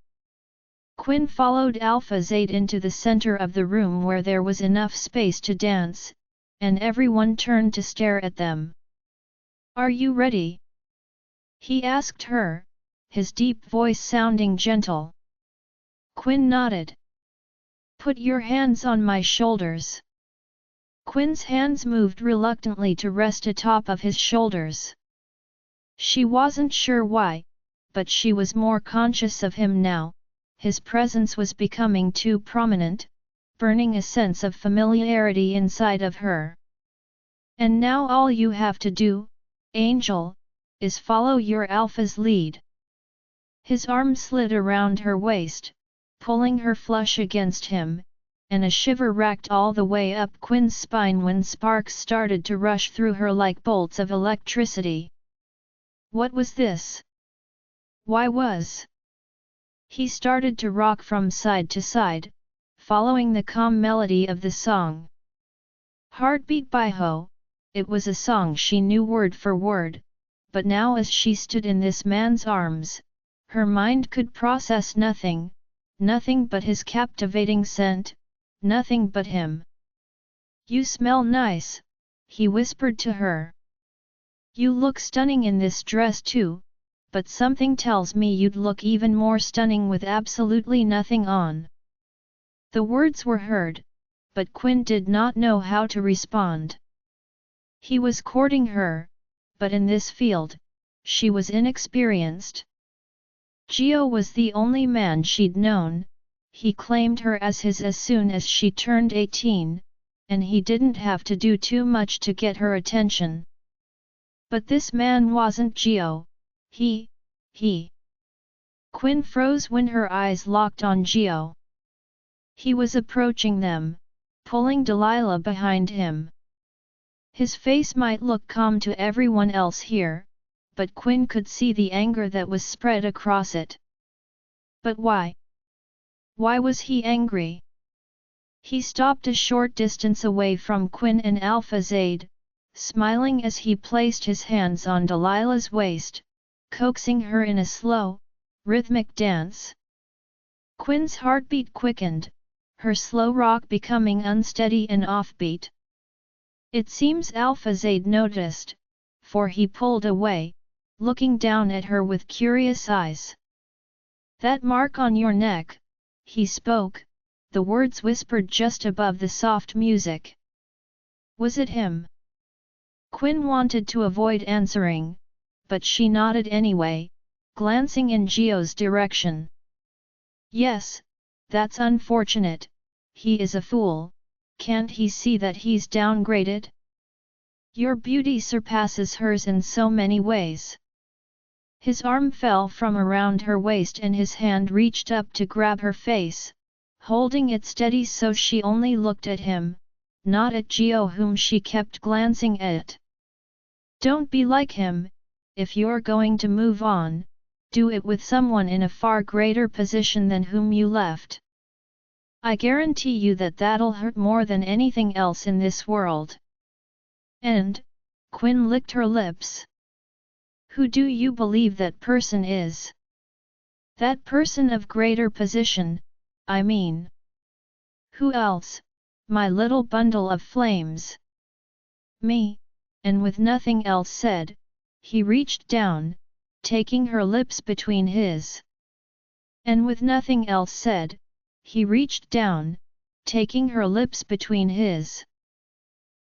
Quinn followed Alpha Zaid into the center of the room where there was enough space to dance, and everyone turned to stare at them. Are you ready? He asked her, his deep voice sounding gentle. Quinn nodded. Put your hands on my shoulders. Quinn's hands moved reluctantly to rest atop of his shoulders. She wasn't sure why, but she was more conscious of him now. His presence was becoming too prominent, burning a sense of familiarity inside of her. And now all you have to do, Angel, is follow your alpha's lead. His arm slid around her waist, pulling her flush against him, and a shiver racked all the way up Quinn's spine when sparks started to rush through her like bolts of electricity. What was this? Why was? He started to rock from side to side, following the calm melody of the song. Heartbeat by Ho, it was a song she knew word for word, but now as she stood in this man's arms, her mind could process nothing, nothing but his captivating scent, nothing but him. You smell nice, he whispered to her. You look stunning in this dress too, but something tells me you'd look even more stunning with absolutely nothing on. The words were heard, but Quinn did not know how to respond. He was courting her, but in this field, she was inexperienced. Gio was the only man she'd known, he claimed her as his as soon as she turned 18, and he didn't have to do too much to get her attention. But this man wasn't Gio. He. Quinn froze when her eyes locked on Gio. He was approaching them, pulling Delilah behind him. His face might look calm to everyone else here, but Quinn could see the anger that was spread across it. But why? Why was he angry? He stopped a short distance away from Quinn and Alpha Zaid, smiling as he placed his hands on Delilah's waist, coaxing her in a slow, rhythmic dance. Quinn's heartbeat quickened, her slow rock becoming unsteady and offbeat. It seems Alpha Zaid noticed, for he pulled away, looking down at her with curious eyes. That mark on your neck, he spoke, the words whispered just above the soft music. Was it him? Quinn wanted to avoid answering, but she nodded anyway, glancing in Gio's direction. Yes, that's unfortunate, he is a fool, can't he see that he's downgraded? Your beauty surpasses hers in so many ways. His arm fell from around her waist and his hand reached up to grab her face, holding it steady so she only looked at him, not at Gio whom she kept glancing at. Don't be like him, if you're going to move on, do it with someone in a far greater position than whom you left. I guarantee you that that'll hurt more than anything else in this world. And, Quinn licked her lips. Who do you believe that person is? That person of greater position, I mean. Who else, my little bundle of flames? Me, and with nothing else said, he reached down, taking her lips between his. And with nothing else said, he reached down, taking her lips between his.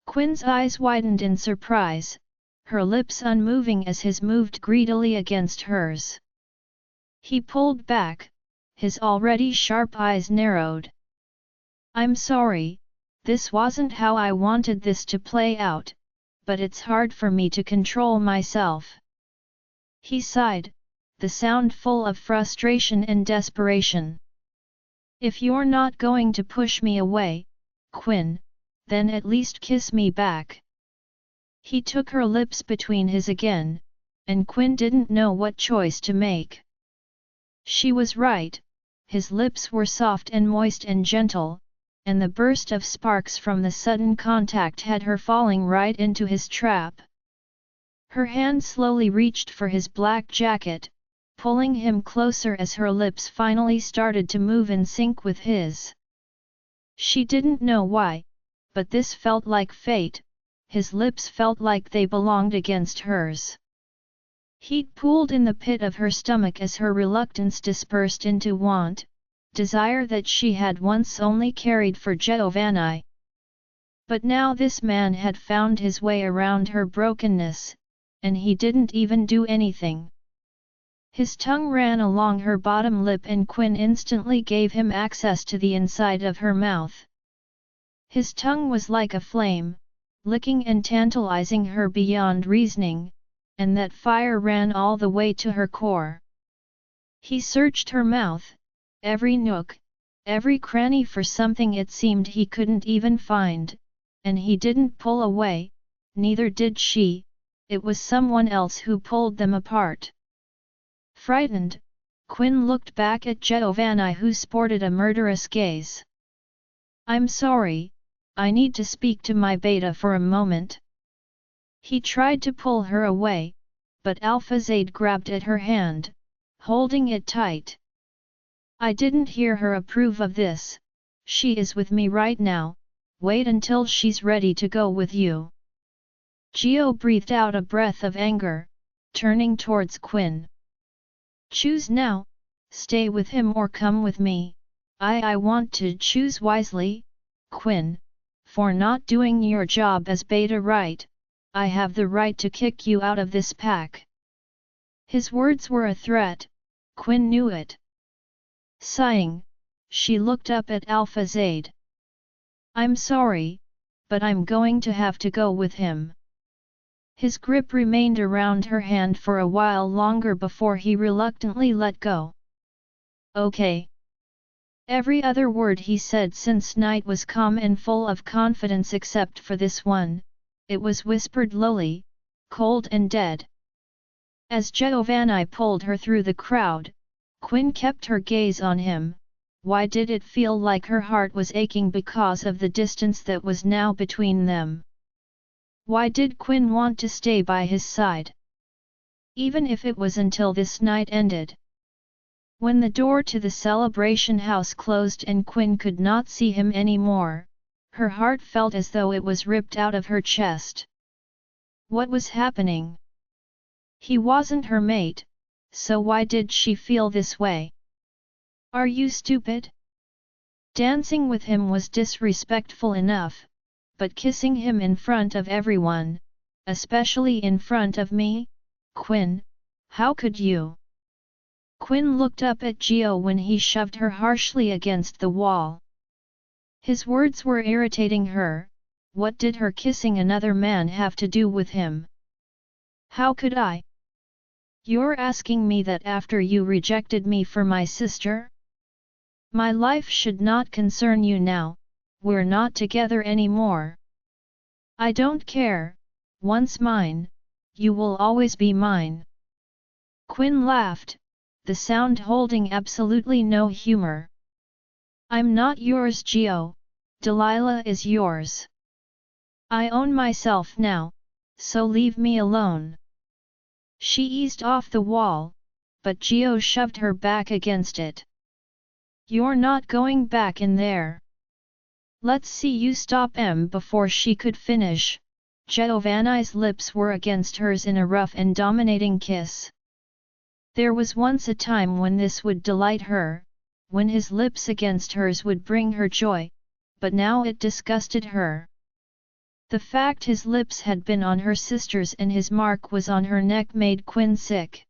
Quinn's eyes widened in surprise, her lips unmoving as his moved greedily against hers. He pulled back, his already sharp eyes narrowed. I'm sorry, this wasn't how I wanted this to play out, but it's hard for me to control myself. He sighed, the sound full of frustration and desperation. If you're not going to push me away, Quinn, then at least kiss me back. He took her lips between his again, and Quinn didn't know what choice to make. She was right, his lips were soft and moist and gentle, and the burst of sparks from the sudden contact had her falling right into his trap. Her hand slowly reached for his black jacket, pulling him closer as her lips finally started to move in sync with his. She didn't know why, but this felt like fate, his lips felt like they belonged against hers. Heat pooled in the pit of her stomach as her reluctance dispersed into want, desire that she had once only carried for Jeovanni. But now this man had found his way around her brokenness, and he didn't even do anything. His tongue ran along her bottom lip and Quinn instantly gave him access to the inside of her mouth. His tongue was like a flame, licking and tantalizing her beyond reasoning, and that fire ran all the way to her core. He searched her mouth, every nook, every cranny for something it seemed he couldn't even find, and he didn't pull away, neither did she, it was someone else who pulled them apart. Frightened, Quinn looked back at Jeovanni who sported a murderous gaze. I'm sorry, I need to speak to my beta for a moment. He tried to pull her away, but Alphazade grabbed at her hand, holding it tight. I didn't hear her approve of this, she is with me right now, wait until she's ready to go with you. Geo breathed out a breath of anger, turning towards Quinn. Choose now, stay with him or come with me. I want to choose wisely, Quinn, for not doing your job as beta right, I have the right to kick you out of this pack. His words were a threat, Quinn knew it. Sighing, she looked up at Alphazade. I'm sorry, but I'm going to have to go with him. His grip remained around her hand for a while longer before he reluctantly let go. Okay. Every other word he said since night was calm and full of confidence except for this one, it was whispered lowly, cold and dead. As Jeovanni pulled her through the crowd, Quinn kept her gaze on him. Why did it feel like her heart was aching because of the distance that was now between them? Why did Quinn want to stay by his side? Even if it was until this night ended. When the door to the celebration house closed and Quinn could not see him anymore, her heart felt as though it was ripped out of her chest. What was happening? He wasn't her mate, so why did she feel this way? Are you stupid? Dancing with him was disrespectful enough, but kissing him in front of everyone, especially in front of me, Quinn, how could you? Quinn looked up at Geo when he shoved her harshly against the wall. His words were irritating her. What did her kissing another man have to do with him? How could I? You're asking me that after you rejected me for my sister? My life should not concern you now, we're not together anymore. I don't care, once mine, you will always be mine. Quinn laughed, the sound holding absolutely no humor. I'm not yours, Geo, Delilah is yours. I own myself now, so leave me alone. She eased off the wall, but Geo shoved her back against it. You're not going back in there. Let's see you stop. Before she could finish, Giovanni's lips were against hers in a rough and dominating kiss. There was once a time when this would delight her, when his lips against hers would bring her joy, but now it disgusted her. The fact his lips had been on her sister's and his mark was on her neck made Quinn sick.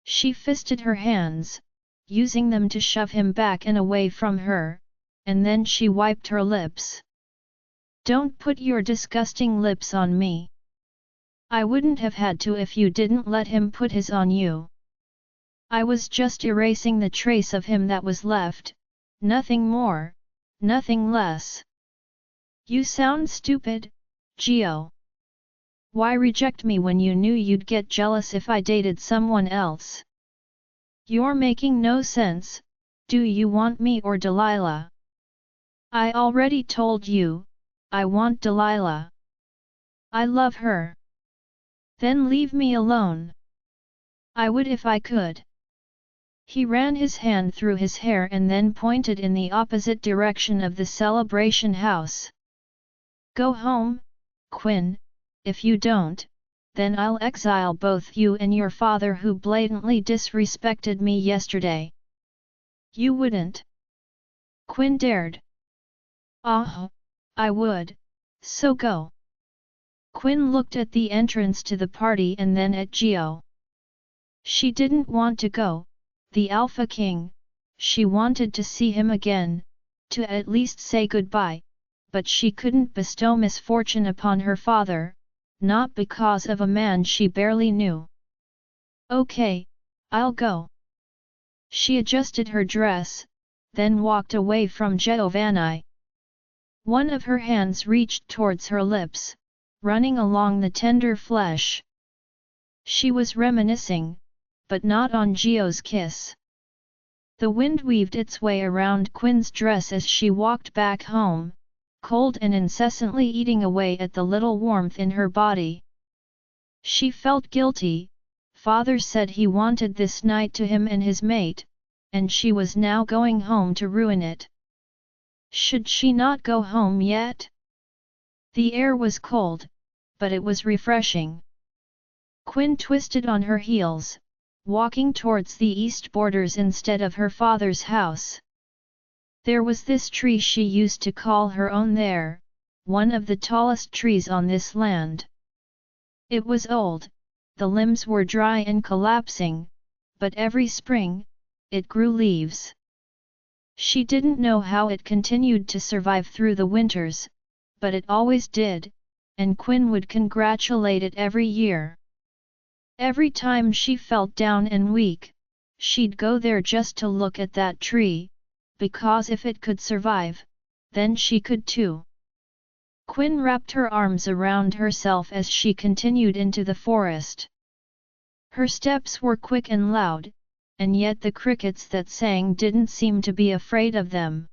She fisted her hands, using them to shove him back and away from her, and then she wiped her lips. Don't put your disgusting lips on me. I wouldn't have had to if you didn't let him put his on you. I was just erasing the trace of him that was left, nothing more, nothing less. You sound stupid, Geo. Why reject me when you knew you'd get jealous if I dated someone else? You're making no sense. Do you want me or Delilah? I already told you, I want Delilah. I love her. Then leave me alone. I would if I could. He ran his hand through his hair and then pointed in the opposite direction of the celebration house. Go home, Quinn, if you don't, then I'll exile both you and your father who blatantly disrespected me yesterday. You wouldn't. Quinn dared. I would, so go. Quinn looked at the entrance to the party and then at Geo. She didn't want to go, the Alpha King, she wanted to see him again, to at least say goodbye, but she couldn't bestow misfortune upon her father, not because of a man she barely knew. Okay, I'll go. She adjusted her dress, then walked away from Giovanni. One of her hands reached towards her lips, running along the tender flesh. She was reminiscing, but not on Geo's kiss. The wind weaved its way around Quinn's dress as she walked back home, cold and incessantly eating away at the little warmth in her body. She felt guilty. Father said he wanted this night to him and his mate, and she was now going home to ruin it. Should she not go home yet? The air was cold, but it was refreshing. Quinn twisted on her heels, walking towards the east borders instead of her father's house. There was this tree she used to call her own there, one of the tallest trees on this land. It was old, the limbs were dry and collapsing, but every spring, it grew leaves. She didn't know how it continued to survive through the winters, but it always did, and Quinn would congratulate it every year. Every time she felt down and weak, she'd go there just to look at that tree, because if it could survive, then she could too. Quinn wrapped her arms around herself as she continued into the forest. Her steps were quick and loud, and yet the crickets that sang didn't seem to be afraid of them.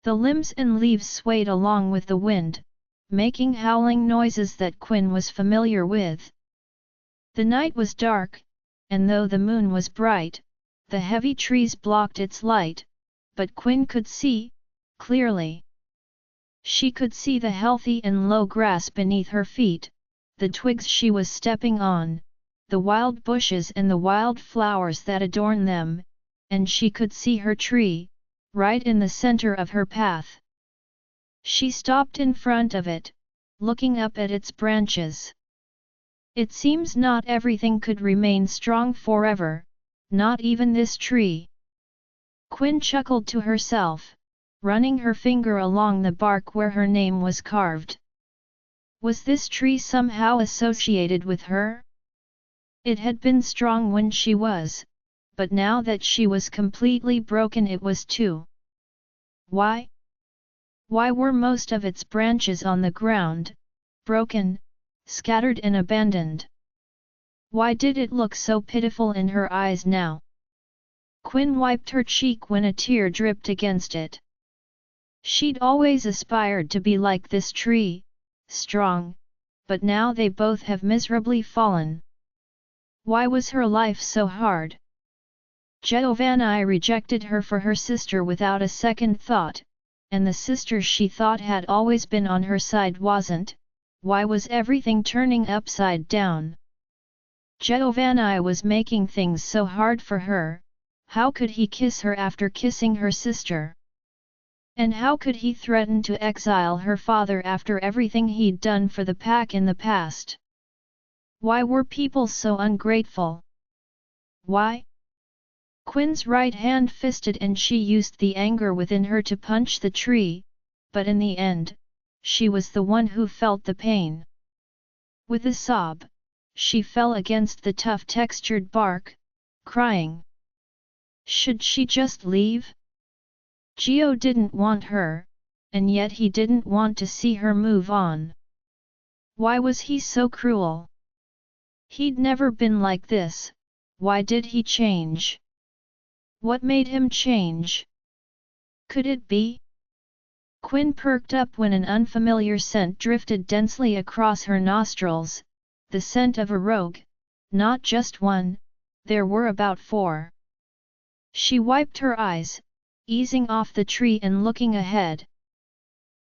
The limbs and leaves swayed along with the wind, making howling noises that Quinn was familiar with. The night was dark, and though the moon was bright, the heavy trees blocked its light, but Quinn could see, clearly. She could see the healthy and low grass beneath her feet, the twigs she was stepping on, the wild bushes and the wild flowers that adorn them, and she could see her tree, right in the center of her path. She stopped in front of it, looking up at its branches. It seems not everything could remain strong forever, not even this tree. Quinn chuckled to herself, running her finger along the bark where her name was carved. Was this tree somehow associated with her? It had been strong when she was, but now that she was completely broken it was too. Why? Why were most of its branches on the ground, broken, scattered and abandoned? Why did it look so pitiful in her eyes now? Quinn wiped her cheek when a tear dripped against it. She'd always aspired to be like this tree, strong, but now they both have miserably fallen. Why was her life so hard? Jeovanni rejected her for her sister without a second thought, and the sister she thought had always been on her side wasn't. Why was everything turning upside down? Jeovanni was making things so hard for her. How could he kiss her after kissing her sister? And how could he threaten to exile her father after everything he'd done for the pack in the past? Why were people so ungrateful? Why? Quinn's right hand fisted and she used the anger within her to punch the tree, but in the end, she was the one who felt the pain. With a sob, she fell against the tough textured bark, crying. Should she just leave? Geo didn't want her, and yet he didn't want to see her move on. Why was he so cruel? He'd never been like this. Why did he change? What made him change? Could it be? Quinn perked up when an unfamiliar scent drifted densely across her nostrils, the scent of a rogue, not just one, there were about 4. She wiped her eyes, easing off the tree and looking ahead.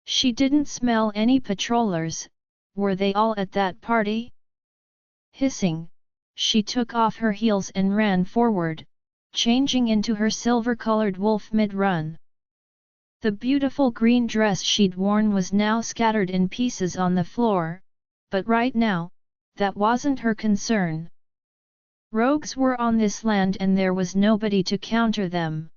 She didn't smell any patrollers. Were they all at that party? Hissing, she took off her heels and ran forward, changing into her silver-colored wolf mid-run. The beautiful green dress she'd worn was now scattered in pieces on the floor, but right now, that wasn't her concern. Rogues were on this land and there was nobody to counter them.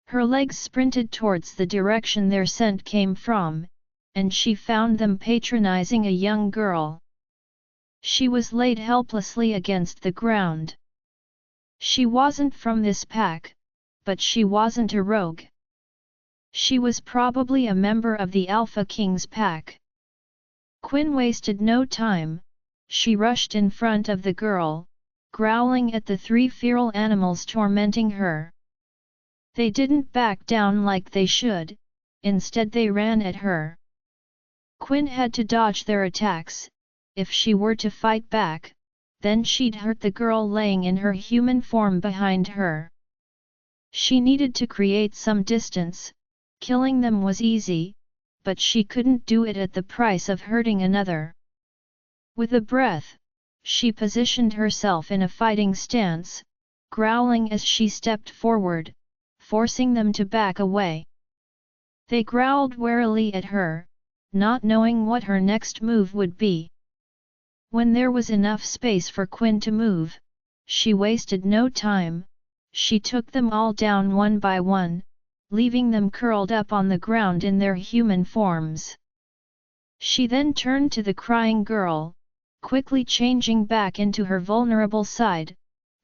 Her legs sprinted towards the direction their scent came from, and she found them patronizing a young girl. She was laid helplessly against the ground. She wasn't from this pack, but she wasn't a rogue. She was probably a member of the Alpha King's pack. Quinn wasted no time. She rushed in front of the girl, growling at the 3 feral animals tormenting her. They didn't back down like they should, instead they ran at her. Quinn had to dodge their attacks. If she were to fight back, then she'd hurt the girl laying in her human form behind her. She needed to create some distance. Killing them was easy, but she couldn't do it at the price of hurting another. With a breath, she positioned herself in a fighting stance, growling as she stepped forward, forcing them to back away. They growled warily at her, not knowing what her next move would be. When there was enough space for Quinn to move, she wasted no time. She took them all down one by one, leaving them curled up on the ground in their human forms. She then turned to the crying girl, quickly changing back into her vulnerable side,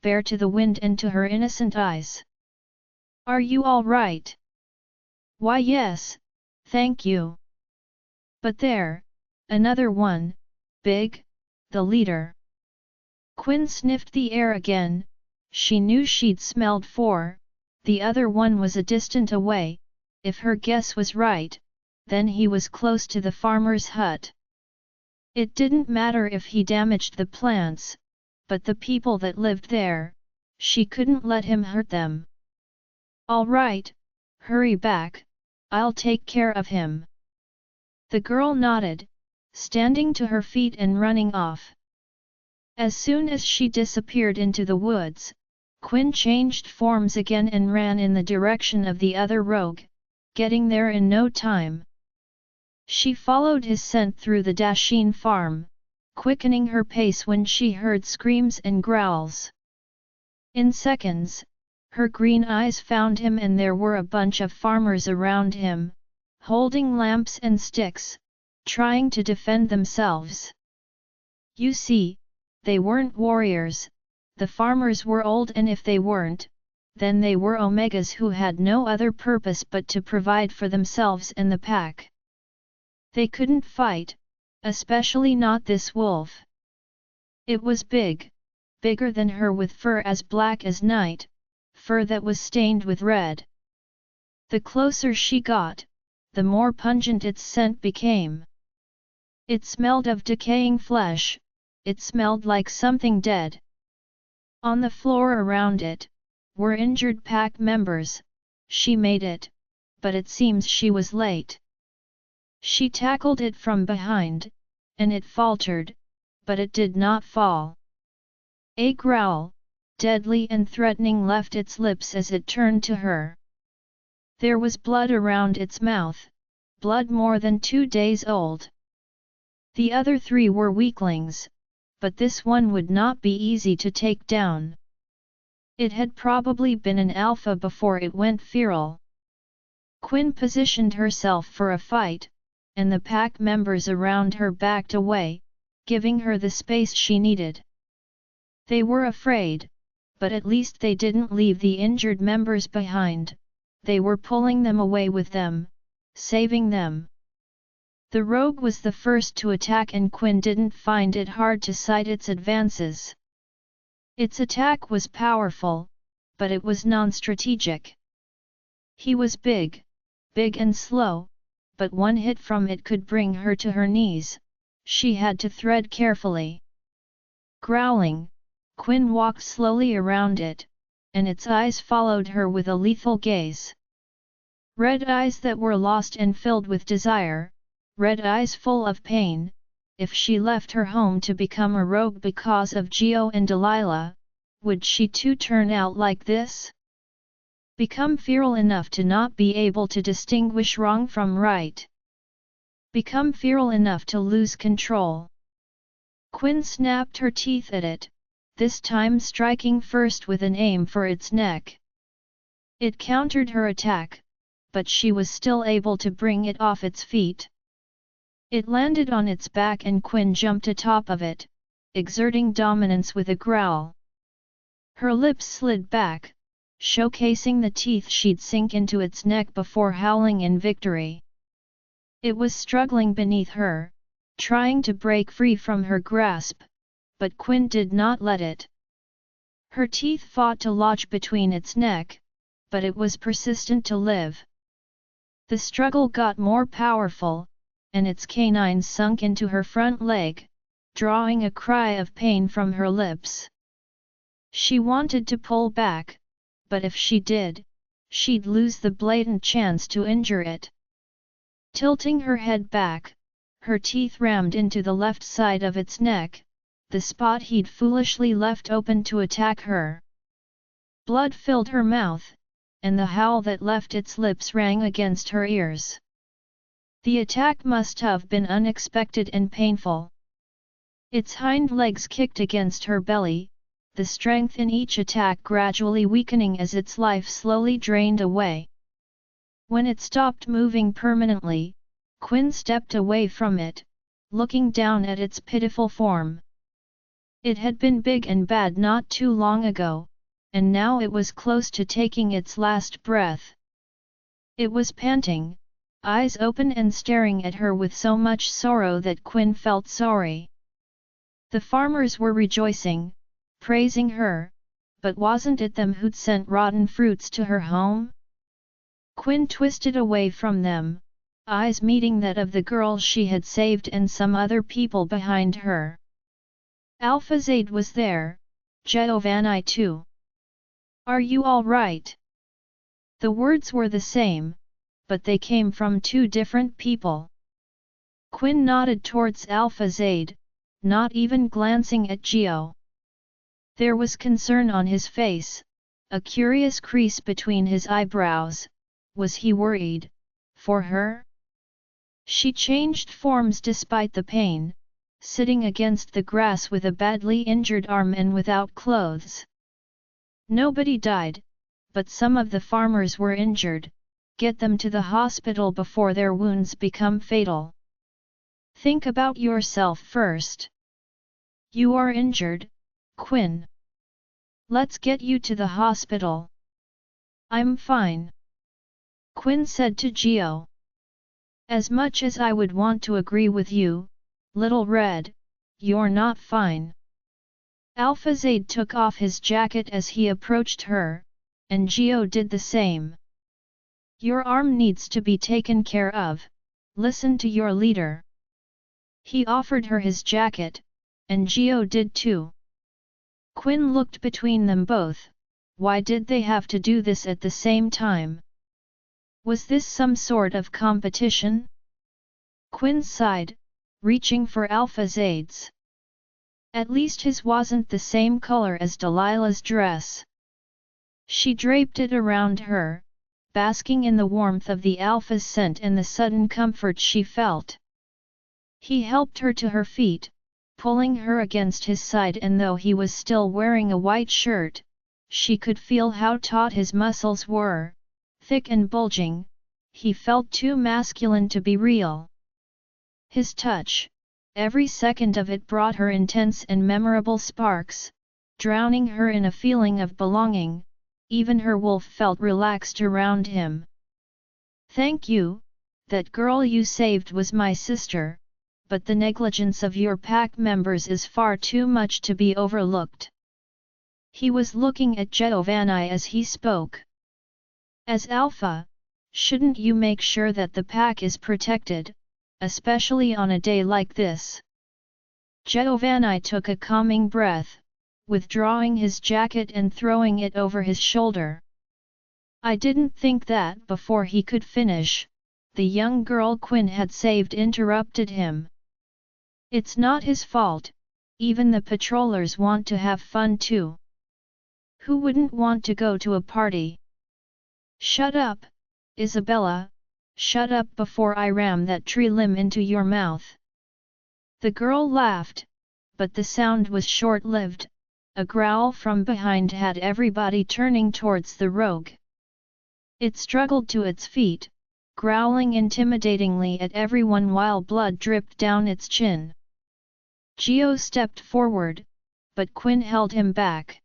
bare to the wind and to her innocent eyes. "Are you all right?" "Why yes, thank you." "But there, another one, big, the leader." Quinn sniffed the air again. She knew she'd smelled 4, the other one was a distant away. If her guess was right, then he was close to the farmer's hut. It didn't matter if he damaged the plants, but the people that lived there, she couldn't let him hurt them. "All right, hurry back, I'll take care of him." The girl nodded, standing to her feet and running off. As soon as she disappeared into the woods, Quinn changed forms again and ran in the direction of the other rogue, getting there in no time. She followed his scent through the Dasheen farm, quickening her pace when she heard screams and growls. In seconds, her green eyes found him and there were a bunch of farmers around him, holding lamps and sticks, trying to defend themselves. You see, they weren't warriors, the farmers were old, and if they weren't, then they were omegas who had no other purpose but to provide for themselves and the pack. They couldn't fight, especially not this wolf. It was big, bigger than her, with fur as black as night, fur that was stained with red. The closer she got, the more pungent its scent became. It smelled of decaying flesh, it smelled like something dead. On the floor around it, were injured pack members. She made it, but it seems she was late. She tackled it from behind, and it faltered, but it did not fall. A growl, deadly and threatening, left its lips as it turned to her. There was blood around its mouth, blood more than 2 days old. The other 3 were weaklings, but this one would not be easy to take down. It had probably been an alpha before it went feral. Quinn positioned herself for a fight, and the pack members around her backed away, giving her the space she needed. They were afraid, but at least they didn't leave the injured members behind, they were pulling them away with them, saving them. The rogue was the first to attack, and Quinn didn't find it hard to sight its advances. Its attack was powerful, but it was non-strategic. He was big and slow, but one hit from it could bring her to her knees. She had to tread carefully. Growling, Quinn walked slowly around it, and its eyes followed her with a lethal gaze. Red eyes that were lost and filled with desire, red eyes full of pain. If she left her home to become a rogue because of Geo and Delilah, would she too turn out like this? Become feral enough to not be able to distinguish wrong from right. Become feral enough to lose control. Quinn snapped her teeth at it, this time striking first with an aim for its neck. It countered her attack, but she was still able to bring it off its feet. It landed on its back and Quinn jumped atop of it, exerting dominance with a growl. Her lips slid back, showcasing the teeth she'd sink into its neck before howling in victory. It was struggling beneath her, trying to break free from her grasp, but Quinn did not let it. Her teeth fought to lodge between its neck, but it was persistent to live. The struggle got more powerful, and its canines sunk into her front leg, drawing a cry of pain from her lips. She wanted to pull back, but if she did, she'd lose the blatant chance to injure it. Tilting her head back, her teeth rammed into the left side of its neck, the spot he'd foolishly left open to attack her. Blood filled her mouth, and the howl that left its lips rang against her ears. The attack must have been unexpected and painful. Its hind legs kicked against her belly, the strength in each attack gradually weakening as its life slowly drained away. When it stopped moving permanently, Quinn stepped away from it, looking down at its pitiful form. It had been big and bad not too long ago, and now it was close to taking its last breath. It was panting, eyes open and staring at her with so much sorrow that Quinn felt sorry. The farmers were rejoicing, praising her, but wasn't it them who'd sent rotten fruits to her home? Quinn twisted away from them, eyes meeting that of the girl she had saved and some other people behind her. Alphazade was there, Jeovanni too. "Are you all right?" The words were the same, but they came from 2 different people. Quinn nodded towards Alphazade, not even glancing at Geo. There was concern on his face, a curious crease between his eyebrows. Was he worried for her? She changed forms despite the pain, sitting against the grass with a badly injured arm and without clothes. Nobody died, but some of the farmers were injured. Get them to the hospital before their wounds become fatal. Think about yourself first. You are injured, Quinn. Let's get you to the hospital. I'm fine, Quinn said to Geo. As much as I would want to agree with you, Little Red, you're not fine. Alphazade took off his jacket as he approached her, and Geo did the same. Your arm needs to be taken care of, listen to your leader. He offered her his jacket, and Geo did too. Quinn looked between them both. Why did they have to do this at the same time? Was this some sort of competition? Quinn sighed, reaching for Alpha's aids. At least his wasn't the same color as Delilah's dress. She draped it around her, basking in the warmth of the Alpha's scent and the sudden comfort she felt. He helped her to her feet, pulling her against his side, and though he was still wearing a white shirt, she could feel how taut his muscles were, thick and bulging. He felt too masculine to be real. His touch, every second of it brought her intense and memorable sparks, drowning her in a feeling of belonging. Even her wolf felt relaxed around him. Thank you, that girl you saved was my sister, but the negligence of your pack members is far too much to be overlooked. He was looking at Jeovanni as he spoke. As Alpha, shouldn't you make sure that the pack is protected, especially on a day like this? Jeovanni took a calming breath, withdrawing his jacket and throwing it over his shoulder. I didn't think that. Before he could finish, the young girl Quinn had saved interrupted him. It's not his fault, even the patrollers want to have fun too. Who wouldn't want to go to a party? Shut up, Isabella, shut up before I ram that tree limb into your mouth. The girl laughed, but the sound was short-lived. A growl from behind had everybody turning towards the rogue. It struggled to its feet, growling intimidatingly at everyone while blood dripped down its chin. Geo stepped forward, but Quinn held him back.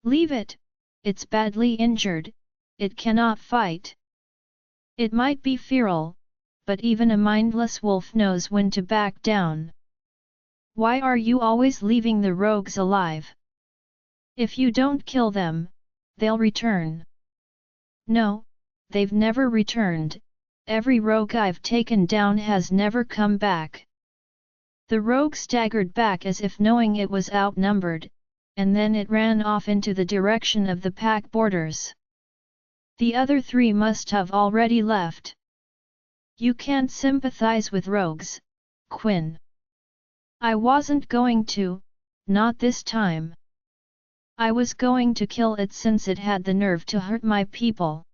Leave it, it's badly injured, it cannot fight. It might be feral, but even a mindless wolf knows when to back down. Why are you always leaving the rogues alive? If you don't kill them, they'll return. No, they've never returned. Every rogue I've taken down has never come back. The rogue staggered back as if knowing it was outnumbered, and then it ran off into the direction of the pack borders. The other three must have already left. You can't sympathize with rogues, Quinn. I wasn't going to, not this time. I was going to kill it since it had the nerve to hurt my people.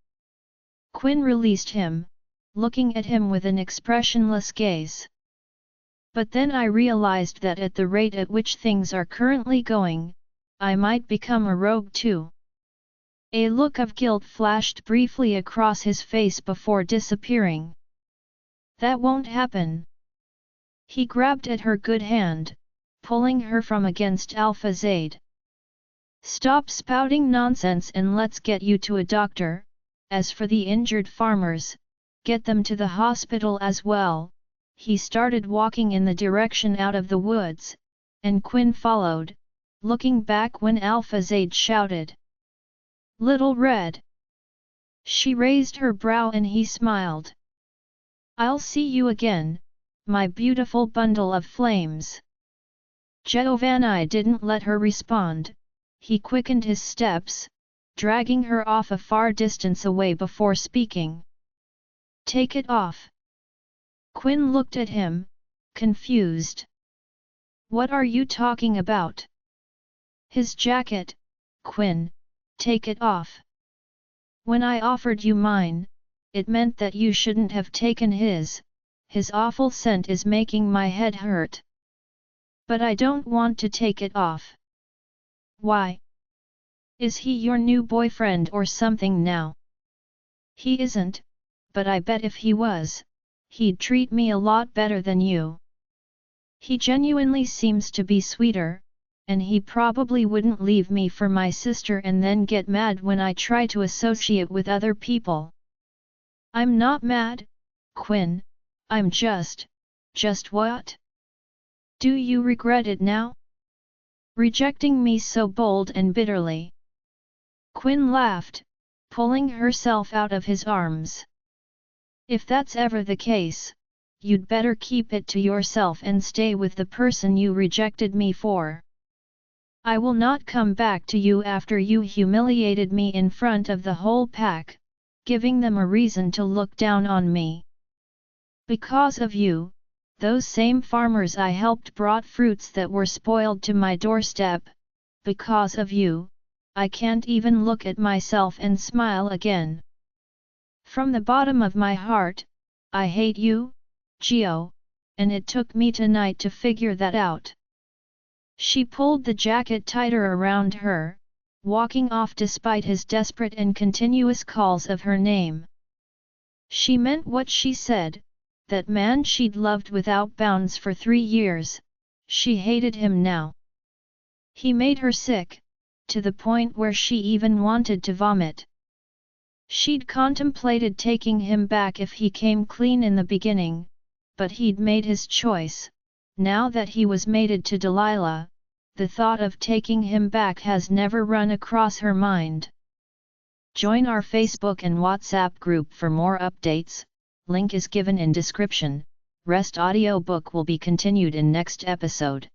Quinn released him, looking at him with an expressionless gaze. But then I realized that at the rate at which things are currently going, I might become a rogue too. A look of guilt flashed briefly across his face before disappearing. That won't happen. He grabbed at her good hand, pulling her from against Alpha's aid. Stop spouting nonsense and let's get you to a doctor. As for the injured farmers, get them to the hospital as well. He started walking in the direction out of the woods, and Quinn followed, looking back when Alpha's aide shouted, "Little Red!" She raised her brow and he smiled. "I'll see you again, my beautiful bundle of flames." Jeovanni didn't let her respond. He quickened his steps, dragging her off a far distance away before speaking. "Take it off." Quinn looked at him, confused. "What are you talking about?" "His jacket, Quinn, take it off. When I offered you mine, it meant that you shouldn't have taken his. His awful scent is making my head hurt. But I don't want to take it off." "Why? Is he your new boyfriend or something now?" "He isn't, but I bet if he was, he'd treat me a lot better than you. He genuinely seems to be sweeter, and he probably wouldn't leave me for my sister and then get mad when I try to associate with other people." "I'm not mad, Quinn, I'm just what? Do you regret it now? Rejecting me so bold and bitterly?" Quinn laughed, pulling herself out of his arms. If that's ever the case, you'd better keep it to yourself and stay with the person you rejected me for. I will not come back to you after you humiliated me in front of the whole pack, giving them a reason to look down on me. Because of you, those same farmers I helped brought fruits that were spoiled to my doorstep. Because of you, I can't even look at myself and smile again. From the bottom of my heart, I hate you, Geo, and it took me tonight to figure that out. She pulled the jacket tighter around her, walking off despite his desperate and continuous calls of her name. She meant what she said, that man she'd loved without bounds for 3 years, she hated him now. He made her sick, to the point where she even wanted to vomit. She'd contemplated taking him back if he came clean in the beginning, but he'd made his choice. Now that he was mated to Delilah, the thought of taking him back has never run across her mind. Join our Facebook and WhatsApp group for more updates, link is given in description. Rest audiobook will be continued in next episode.